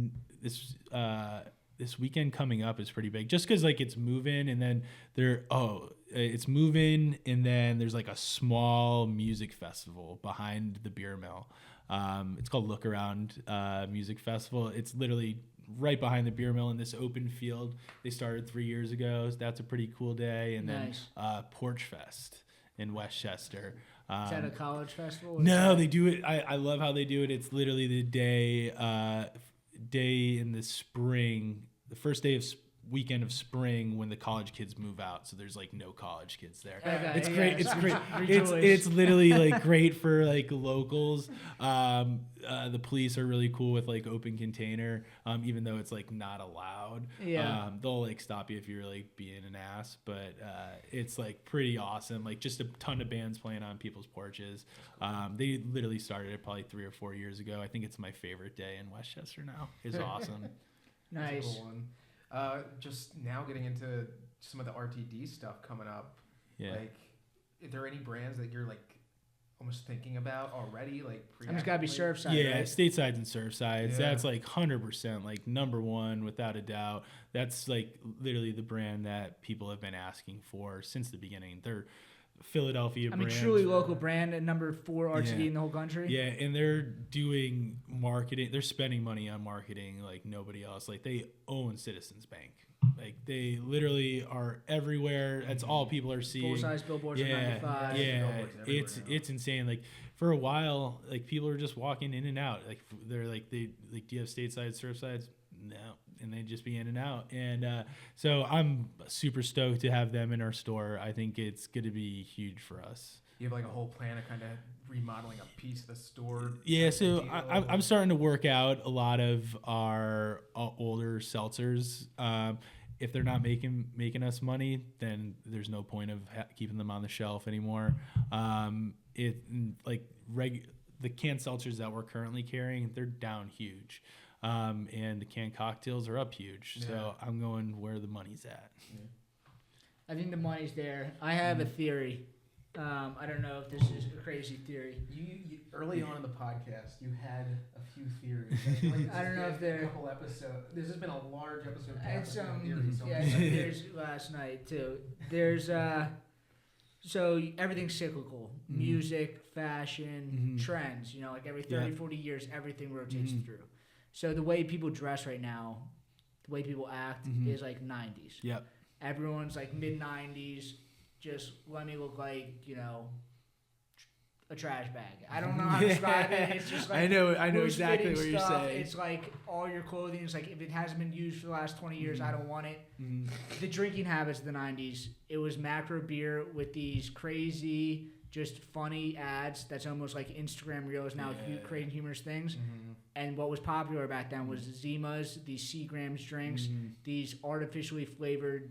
weekend coming up is pretty big just because like it's moving and then it's moving and then there's like a small music festival behind the Beermill. It's called Look Around Music Festival. It's literally right behind the Beermill in this open field. They started 3 years ago. So that's a pretty cool day. And nice. Then Porch Fest in West Chester. Is that a college festival? No, they do it. I love how they do it. It's literally the day in the spring, the first day of weekend of spring when the college kids move out. So there's like no college kids there. Okay, it's great. It's great. It's literally like great for like locals. The police are really cool with like open container, even though it's like not allowed. Yeah. They'll like stop you if you're like being an ass, but it's like pretty awesome. Like just a ton of bands playing on people's porches. They literally started it probably 3 or 4 years ago. I think it's my favorite day in West Chester now. It's awesome. Nice. That's a cool one. Just now getting into some of the RTD stuff coming up. Yeah. Like, are there any brands that you're like almost thinking about already? Like, I mean, it's got to be Surfside, Yeah, right? statesides and surfsides. Yeah. That's like 100%, like number one without a doubt. That's like literally the brand that people have been asking for since the beginning. They're Philadelphia I mean, brand. truly local brand at number 4 RTD Yeah. in the whole country. Yeah, and they're doing marketing. They're spending money on marketing like nobody else. Like they own Citizens Bank. Like they literally are everywhere. That's all people are seeing. Full-size billboards Yeah, at 95. yeah, Billboards everywhere now. it's insane. Like for a while, like people are just walking in and out. Like they're like do you have stateside surfsides? No, and they just be in and out. And so I'm super stoked to have them in our store. I think it's going to be huge for us. You have like a whole plan of kind of remodeling a piece of the store. Yeah, type so of deal? I'm starting to work out a lot of our older seltzers. If they're not making us money, then there's no point of keeping them on the shelf anymore. The canned seltzers that we're currently carrying, they're down huge, and the canned cocktails are up huge. Yeah. So I'm going where the money's at. I think the money's there. I have a theory. I don't know if this is a crazy theory. You early on in the podcast, you had a few theories. I feel like this I don't has know been if they're- a couple episodes. This has been a large episode. I had some, theories. So yeah, I had some theories last night too. There's so everything's cyclical. Mhm. Music, fashion, Mhm. trends. You know, like every 30, Yeah. 40 years, everything rotates Mhm. through. So the way people dress right now, the way people act Mhm. is like 90s. Yep. Everyone's like mid 90s. Just let me look like, you know, a trash bag. I don't know how to describe it. It's just like I know loose exactly fitting what you're stuff. saying. It's like all your clothing is like, if it hasn't been used for the last 20 years, I don't want it. Mhm. The drinking habits of the 90s, it was macro beer with these crazy, just funny ads that's almost like Instagram reels now, Yeah. creating humorous things. Mhm. And what was popular back then was Zimas, these Seagrams drinks, Mhm. these artificially flavored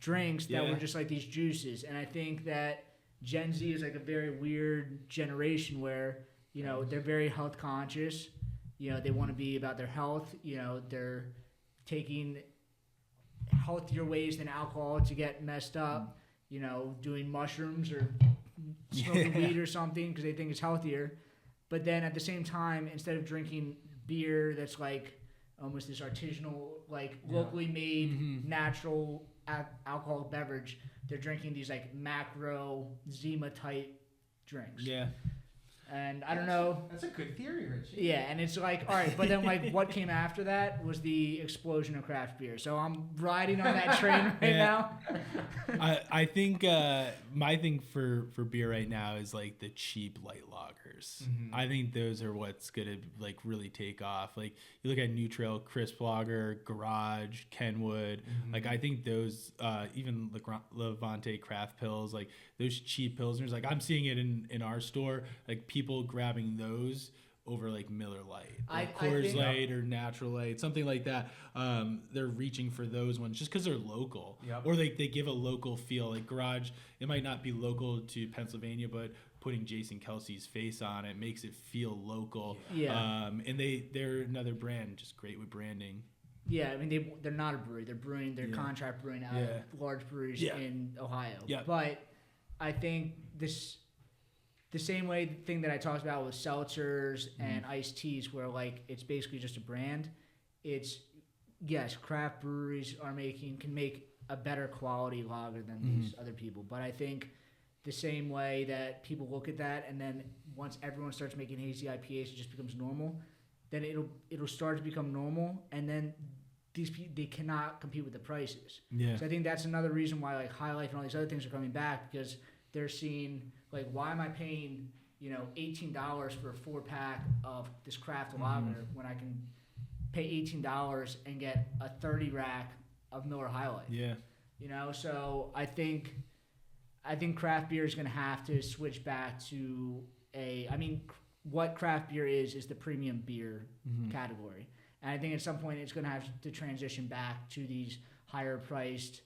drinks that Yeah. were just like these juices. And I think that Gen Z is like a very weird generation where, you know, they're very health conscious. You know, they want to be about their health. You know, they're taking healthier ways than alcohol to get messed up. You know, doing mushrooms or smoking Yeah. weed or something because they think it's healthier. But then at the same time, instead of drinking beer that's like almost this artisanal, like locally made, Mhm. natural alcoholic beverage, they're drinking these like macro Zima type drinks. Yeah. And I don't know. That's a good theory, Richie. Yeah, and it's like, all right, but then like what came after that was the explosion of craft beer. So I'm riding on that train right Yeah. now. I think my thing for beer right now is like the cheap light lagers. Mhm. I think those are what's gonna like really take off. Like you look at New Trail, Crisp Lager, Garage, Kenwood. Like I think those even LeVante craft pills, like those cheap pilsners. Like I'm seeing it in our store. Like people grabbing those over like Miller Lite, or I Coors think- Light, or Natural Light, something like that. They're reaching for those ones just because they're local, Yep. or they give a local feel. Like Garage, it might not be local to Pennsylvania, but putting Jason Kelsey's face on it makes it feel local. Yeah. And they're another brand, just great with branding. Yeah, I mean they're not a brewery. They're brewing. They're Yeah. contract brewing out Yeah. of large breweries Yeah. in Ohio. Yeah. But I think the same way thing that I talked about with seltzers and iced teas, where like it's basically just a brand. It's yes, craft breweries can make a better quality lager than these other people. But I think the same way that people look at that, and then once everyone starts making hazy IPAs, it just becomes normal. Then it'll start to become normal, and then these people, they cannot compete with the prices. Yeah. So I think that's another reason why like High Life and all these other things are coming back, because they're seeing like, why am I paying, you know, $18 for a 4-pack of this craft lager when I can pay $18 and get a 30 rack of Miller High Life? Yeah. You know, so I think craft beer is going to have to switch back to what craft beer is the premium beer category. And I think at some point it's going to have to transition back to these higher priced,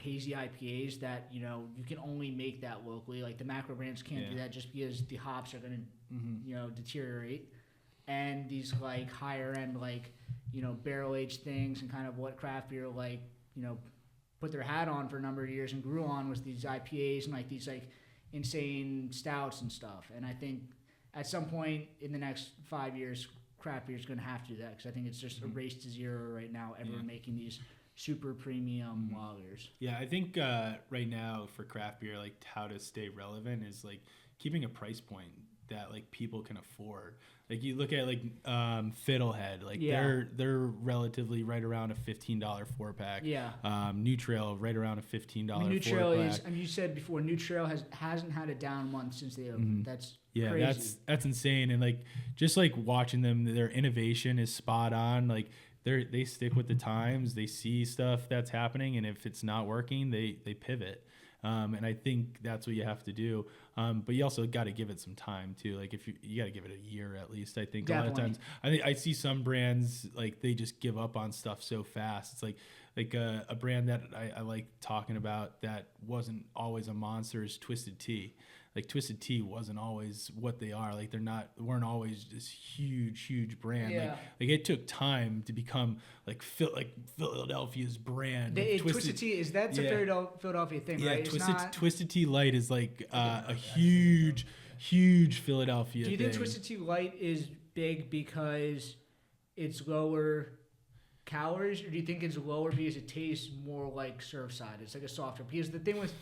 hazy IPAs that, you know, you can only make that locally. Like the macro brands can't do Yeah. that just because the hops are going to, deteriorate. And these like higher end, like, barrel aged things and kind of what craft beer put their hat on for a number of years and grew on was these IPAs and like these like insane stouts and stuff. And I think at some point in the next 5 years, craft beer is going to have to do that because I think it's just a race to zero right now. Everyone making these super premium lagers. Yeah, I think right now for craft beer, like how to stay relevant is like keeping a price point that like people can afford. Like you look at like Fiddlehead, like they're relatively right around a $15 4-pack. Yeah. New Trail right around a $15 New Trail 4-pack. is. You said before, New Trail hasn't had a down month since they opened. That's crazy. That's insane. And like just like watching them, their innovation is spot on. Like they stick with the times. They see stuff that's happening, and if it's not working, they pivot. And I think that's what you have to do. But you also got to give it some time too. Like if you got to give it a year at least. I think Definitely. a lot of times I see some brands like they just give up on stuff so fast. It's like a brand that I like talking about that wasn't always a monster is Twisted Tea. Like Twisted Tea wasn't always what they are. Like weren't always this huge brand. Yeah. Like it took time to become like Philadelphia's brand. Twisted Tea that's a Philadelphia thing, right? Twisted Tea Light is like a huge Philadelphia. Do you think Twisted Tea Light is big because it's lower calories, or do you think it's lower because it tastes more like Surfside? It's like a softer. Because the thing with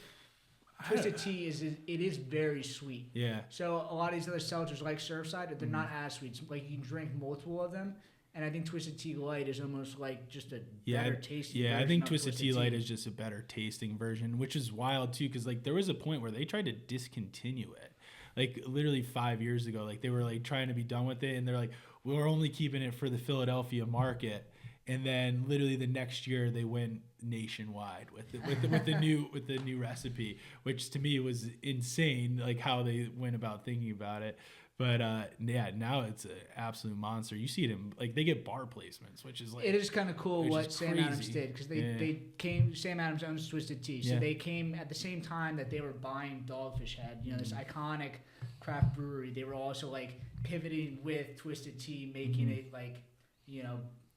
Twisted Tea is it is very sweet. Yeah. So a lot of these other seltzers like Surfside, they're not as sweet. Like you can drink multiple of them, and I think Twisted Tea Light is almost like just a better tasting. Yeah, version I think of Twisted Tea Light is just a better tasting version, which is wild too, because like there was a point where they tried to discontinue it. Like literally 5 years ago, like they were like trying to be done with it, and they're like, we're only keeping it for the Philadelphia market. And then literally the next year they went nationwide with the new recipe, which to me was insane, like how they went about thinking about it. But now it's an absolute monster. You see it in like they get bar placements, which is like it is kind of cool what Sam crazy. Adams did because they came. Sam Adams owns Twisted Tea, so they came at the same time that they were buying Dogfish Head, this iconic craft brewery. They were also like pivoting with Twisted Tea, making it like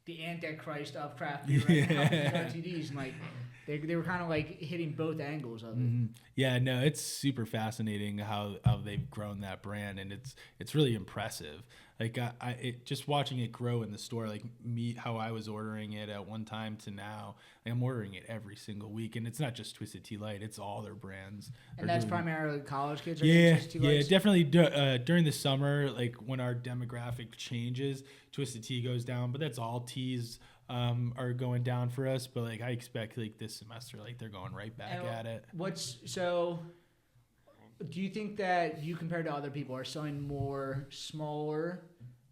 the Antichrist of craft beer right now, RTDs, and like they were kind of like hitting both angles of it. Yeah, no, it's super fascinating how they've grown that brand, and it's really impressive. Like just watching it grow in the store, like how I was ordering it at one time to now, like I'm ordering it every single week, and it's not just Twisted Tea Light; it's all their brands. And that's primarily college kids. Yeah, definitely during the summer, like when our demographic changes, Twisted Tea goes down, but that's all teas are going down for us. But like I expect like this semester, like they're going right back at it. Do you think that you, compared to other people, are selling more smaller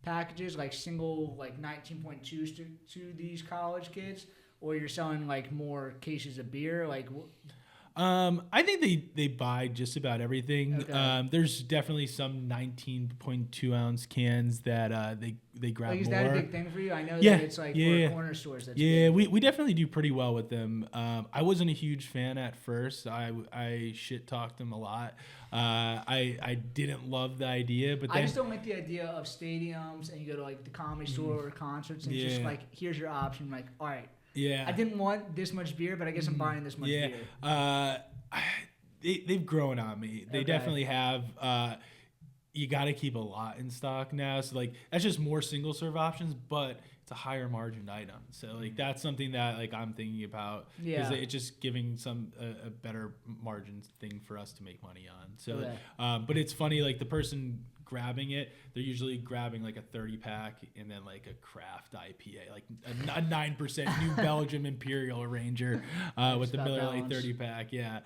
packages, like single, like 19.2s to these college kids, or you're selling like more cases of beer? Like, I think they buy just about everything. Okay. There's definitely some 19.2 ounce cans that they grab more. Is that a big thing for you? I know that it's like for corner stores. That's big. we definitely do pretty well with them. I wasn't a huge fan at first. I shit talked them a lot. I didn't love the idea, but then, I just don't like the idea of stadiums and you go to like the comedy store or concerts and it's just like, here's your option. I'm like, all right. Yeah. I didn't want this much beer, but I guess I'm buying this much beer. They've grown on me. They definitely have. You got to keep a lot in stock now. So like that's just more single serve options, but it's a higher margin item. So like that's something that like I'm thinking about. Yeah. It's just giving a better margin thing for us to make money on. So, but it's funny, like the person grabbing it, they're usually grabbing like a 30-pack and then like a craft IPA, like a 9% New Belgium Imperial Ranger with the Miller Lite 30-pack. Yeah.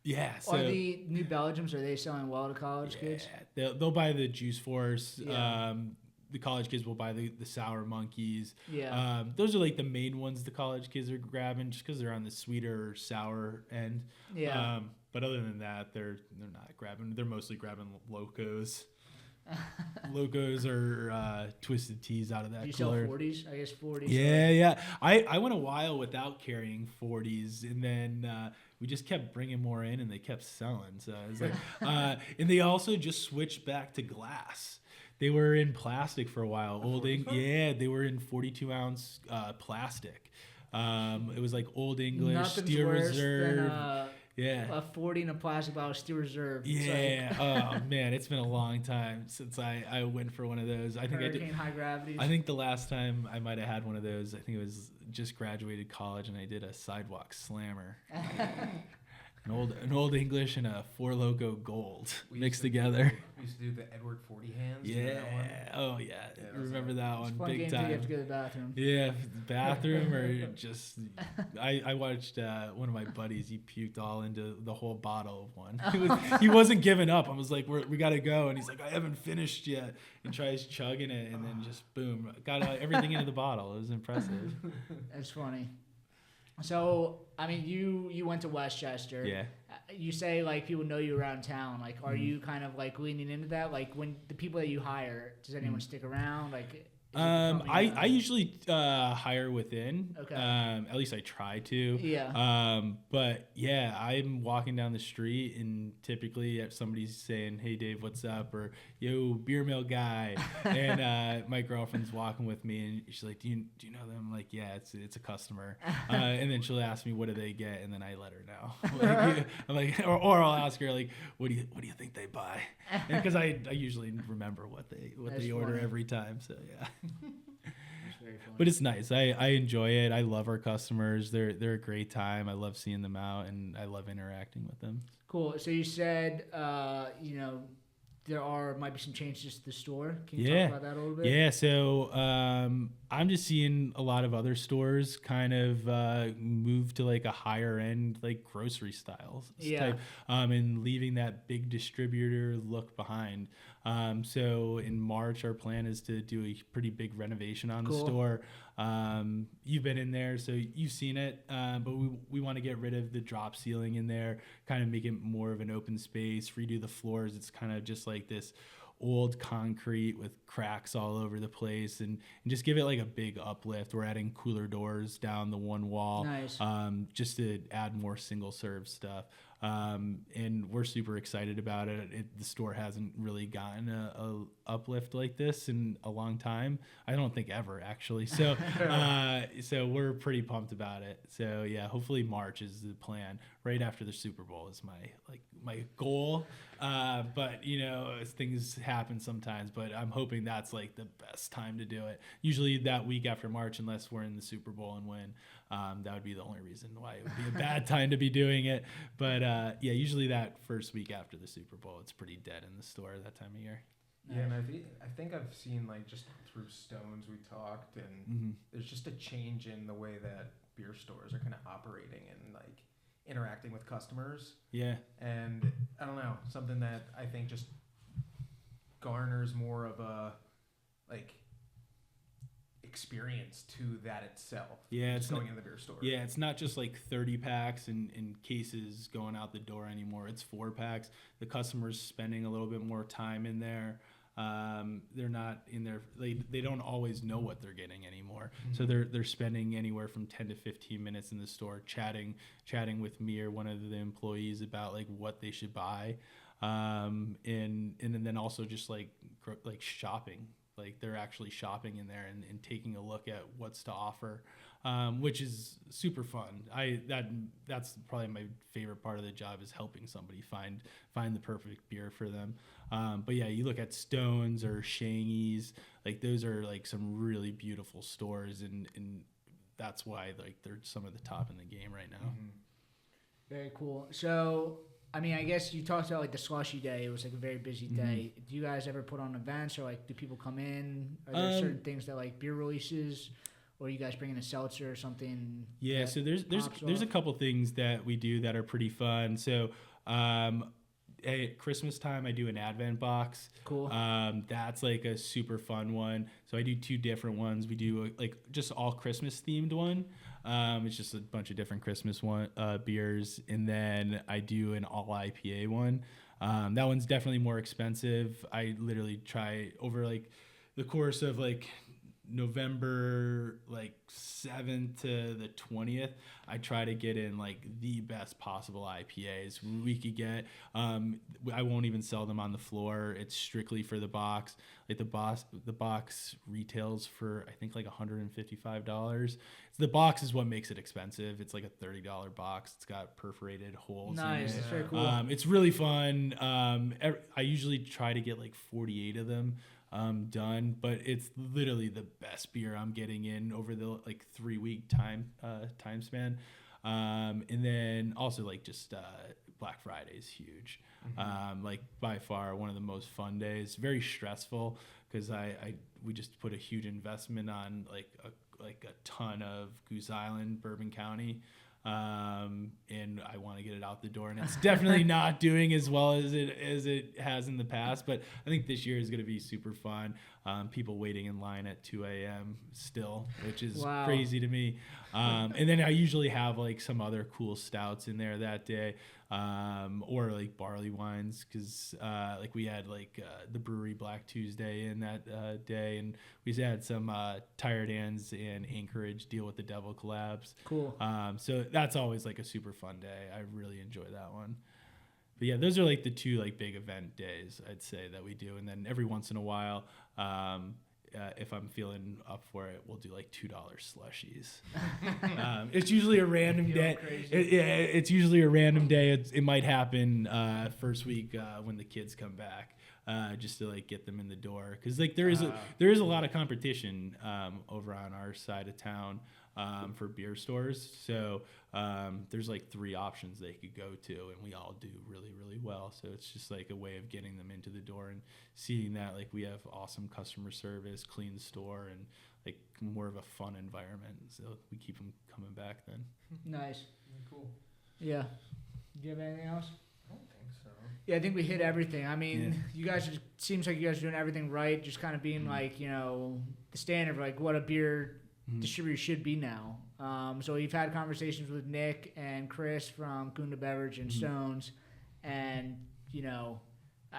Yeah. So, are the New Belgiums, are they selling well to college kids? They'll buy the Juice Force. Yeah. The college kids will buy the Sour Monkeys. Yeah. Those are like the main ones the college kids are grabbing just because they're on the sweeter, sour end. Yeah. But other than that, they're not grabbing. They're mostly grabbing Locos. Locos or Twisted Teas out of that. Do you cooler. sell 40s? I guess 40s. Yeah. I went a while without carrying 40s, and then we just kept bringing more in, and they kept selling. So I was like, and they also just switched back to glass. They were in plastic for a while. Yeah. They were in 42-ounce plastic. It was like Old English, Nothing's Steel worse Reserve. than Yeah. a 40 in a plastic bottle of Steel Reserve. It's Yeah. Oh man, it's been a long time since I went for one of those. I think I did. Hurricane high gravities. I think the last time I might have had one of those, I think it was just graduated college, and I did a sidewalk slammer. An old English and a Four Loco Gold mixed together. We used to do the Edward 40 hands. Yeah. Remember that one? Oh yeah. Yeah, Remember that one? Fun Big game till you have to time. go to the bathroom. Yeah, bathroom or just. I watched one of my buddies. He puked all into the whole bottle of one. He wasn't giving up. I was like, we gotta go, and he's like, I haven't finished yet, and tries chugging it, and then just boom, got everything into the bottle. It was impressive. That's funny. So, I mean, you went to West Chester. Yeah. You say, like, people know you around town. Like, are you kind of, like, leaning into that? Like, when the people that you hire, does anyone stick around? Like, is it becoming I usually hire within. Okay. At least I try to. Yeah. But yeah, I'm walking down the street and typically if somebody's saying, "Hey Dave, what's up?" or "Yo, Beermill guy," and my girlfriend's walking with me and she's like, "Do you know them?" I'm like, "Yeah, it's a customer." And then she'll ask me, "What do they get?" And then I let her know. I'm like, or I'll ask her like, "What do you think they buy?" Because I usually remember what they order funny. every time. So yeah. That's very funny. But it's nice. I enjoy it. I love our customers. They're a great time. I love seeing them out, and I love interacting with them. Cool. So you said, there might be some changes to the store. Can you talk about that a little bit? Yeah. So I'm just seeing a lot of other stores kind of move to like a higher end, like grocery styles type, and leaving that big distributor look behind. So in March, our plan is to do a pretty big renovation on the store. You've been in there, so you've seen it, but we want to get rid of the drop ceiling in there, kind of make it more of an open space, redo the floors. It's kind of just like this old concrete with cracks all over the place, and just give it like a big uplift. We're adding cooler doors down the one wall, Nice. just to add more single serve stuff. And we're super excited about it. The store hasn't really gotten a uplift like this in a long time. I don't think ever, actually. So so we're pretty pumped about it. So yeah, hopefully March is the plan. Right after the Super Bowl is my goal. But things happen sometimes, but I'm hoping that's like the best time to do it. Usually that week after March, unless we're in the Super Bowl and win. That would be the only reason why it would be a bad time to be doing it. But yeah, usually that first week after the Super Bowl, it's pretty dead in the store that time of year. Yeah, and I think I've seen, like, just through Stones we talked, and there's just a change in the way that beer stores are kind of operating and like interacting with customers. Yeah. And I don't know, something that I think just garners more of a like experience to that itself. Yeah, just going into the beer store. Yeah, it's not just like 30 packs and cases going out the door anymore. It's 4 packs. The customer's spending a little bit more time in there. They're not in there. They don't always know what they're getting anymore. So they're spending anywhere from 10 to 15 minutes in the store chatting with me or one of the employees about like what they should buy, and then also just like shopping. Like they're actually shopping in there and taking a look at what's to offer, which is super fun. That's probably my favorite part of the job, is helping somebody find the perfect beer for them. But yeah, you look at Stones or Shangy's, like those are like some really beautiful stores, and that's why like they're some of the top in the game right now. Very cool. So, I mean, I guess you talked about like the slushy day. It was like a very busy day. Do you guys ever put on events, or like do people come in? Are there certain things that like beer releases, or you guys bring in a seltzer or something? Yeah, so there's a couple things that we do that are pretty fun. So at Christmas time, I do an Advent box. Cool. That's like a super fun one. So I do 2 different ones. We do like just all Christmas themed one. It's just a bunch of different Christmas beers, and then I do an all IPA one. That one's definitely more expensive. I literally try over like the course of like November like 7th to the 20th, I try to get in like the best possible IPAs we could get. I won't even sell them on the floor. It's strictly for the box. Like the box retails for I think like $155. The box is what makes it expensive. It's like a $30 box. It's got perforated holes. Nice, in it. that's very cool. It's really fun. I usually try to get like 48 of them done, but it's literally the best beer I'm getting in over the like 3-week time span. And then also like just Black Friday is huge. Like by far one of the most fun days. Very stressful because we just put a huge investment on like a ton of Goose Island, Bourbon County. And I want to get it out the door, and it's definitely not doing as well as it has in the past. But I think this year is going to be super fun. People waiting in line at 2 a.m. still, which is crazy to me. And then I usually have like some other cool stouts in there that day, or like barley wines, because like we had like the Brewery Black Tuesday in that day, and we had some Tired Hands and Anchorage Deal with the Devil collabs. Cool. So that's always like a super fun day. I really enjoy that one. But yeah, those are like the two like big event days I'd say that we do, and then every once in a while, if I'm feeling up for it, we'll do like $2 slushies. It's usually a random day. It's usually a random day. It might happen first week when the kids come back, just to like get them in the door, because like there is a lot of competition over on our side of town. For beer stores. So there's like 3 options they could go to, and we all do really, really well. So it's just like a way of getting them into the door and seeing that like we have awesome customer service, clean store, and like more of a fun environment. So we keep them coming back then. Nice. Cool. Yeah. Do you have anything else? I don't think so. Yeah, I think we hit everything. I mean, you guys seems like you guys are doing everything right. Just kind of being like, you know, the standard of like what a beer distributor should be now. So we've had conversations with Nick and Chris from Kunda Beverage and Stones, and you know,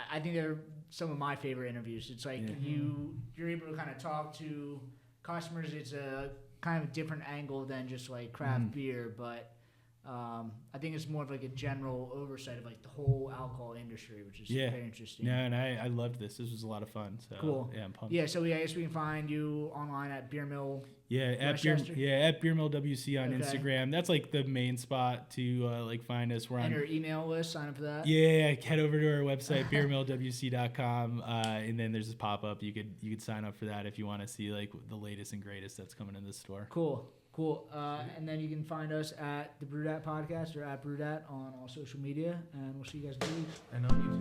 I think they're some of my favorite interviews. It's like you're able to kind of talk to customers. It's a kind of a different angle than just like craft beer, but I think it's more of like a general oversight of like the whole alcohol industry, which is very interesting. Yeah, and I loved this. This was a lot of fun. So, cool. Yeah, I'm pumped. Yeah, so I guess we can find you online at Beermill. At Beermill WC on Instagram. That's like the main spot to like find us. We're on your email list. Sign up for that. Yeah, head over to our website beermillwc.com, and then there's this pop up. You could sign up for that if you want to see like the latest and greatest that's coming in the store. Cool. And then you can find us at the BrewedAt podcast or at BrewedAt on all social media, and we'll see you guys in 2 weeks. And on YouTube.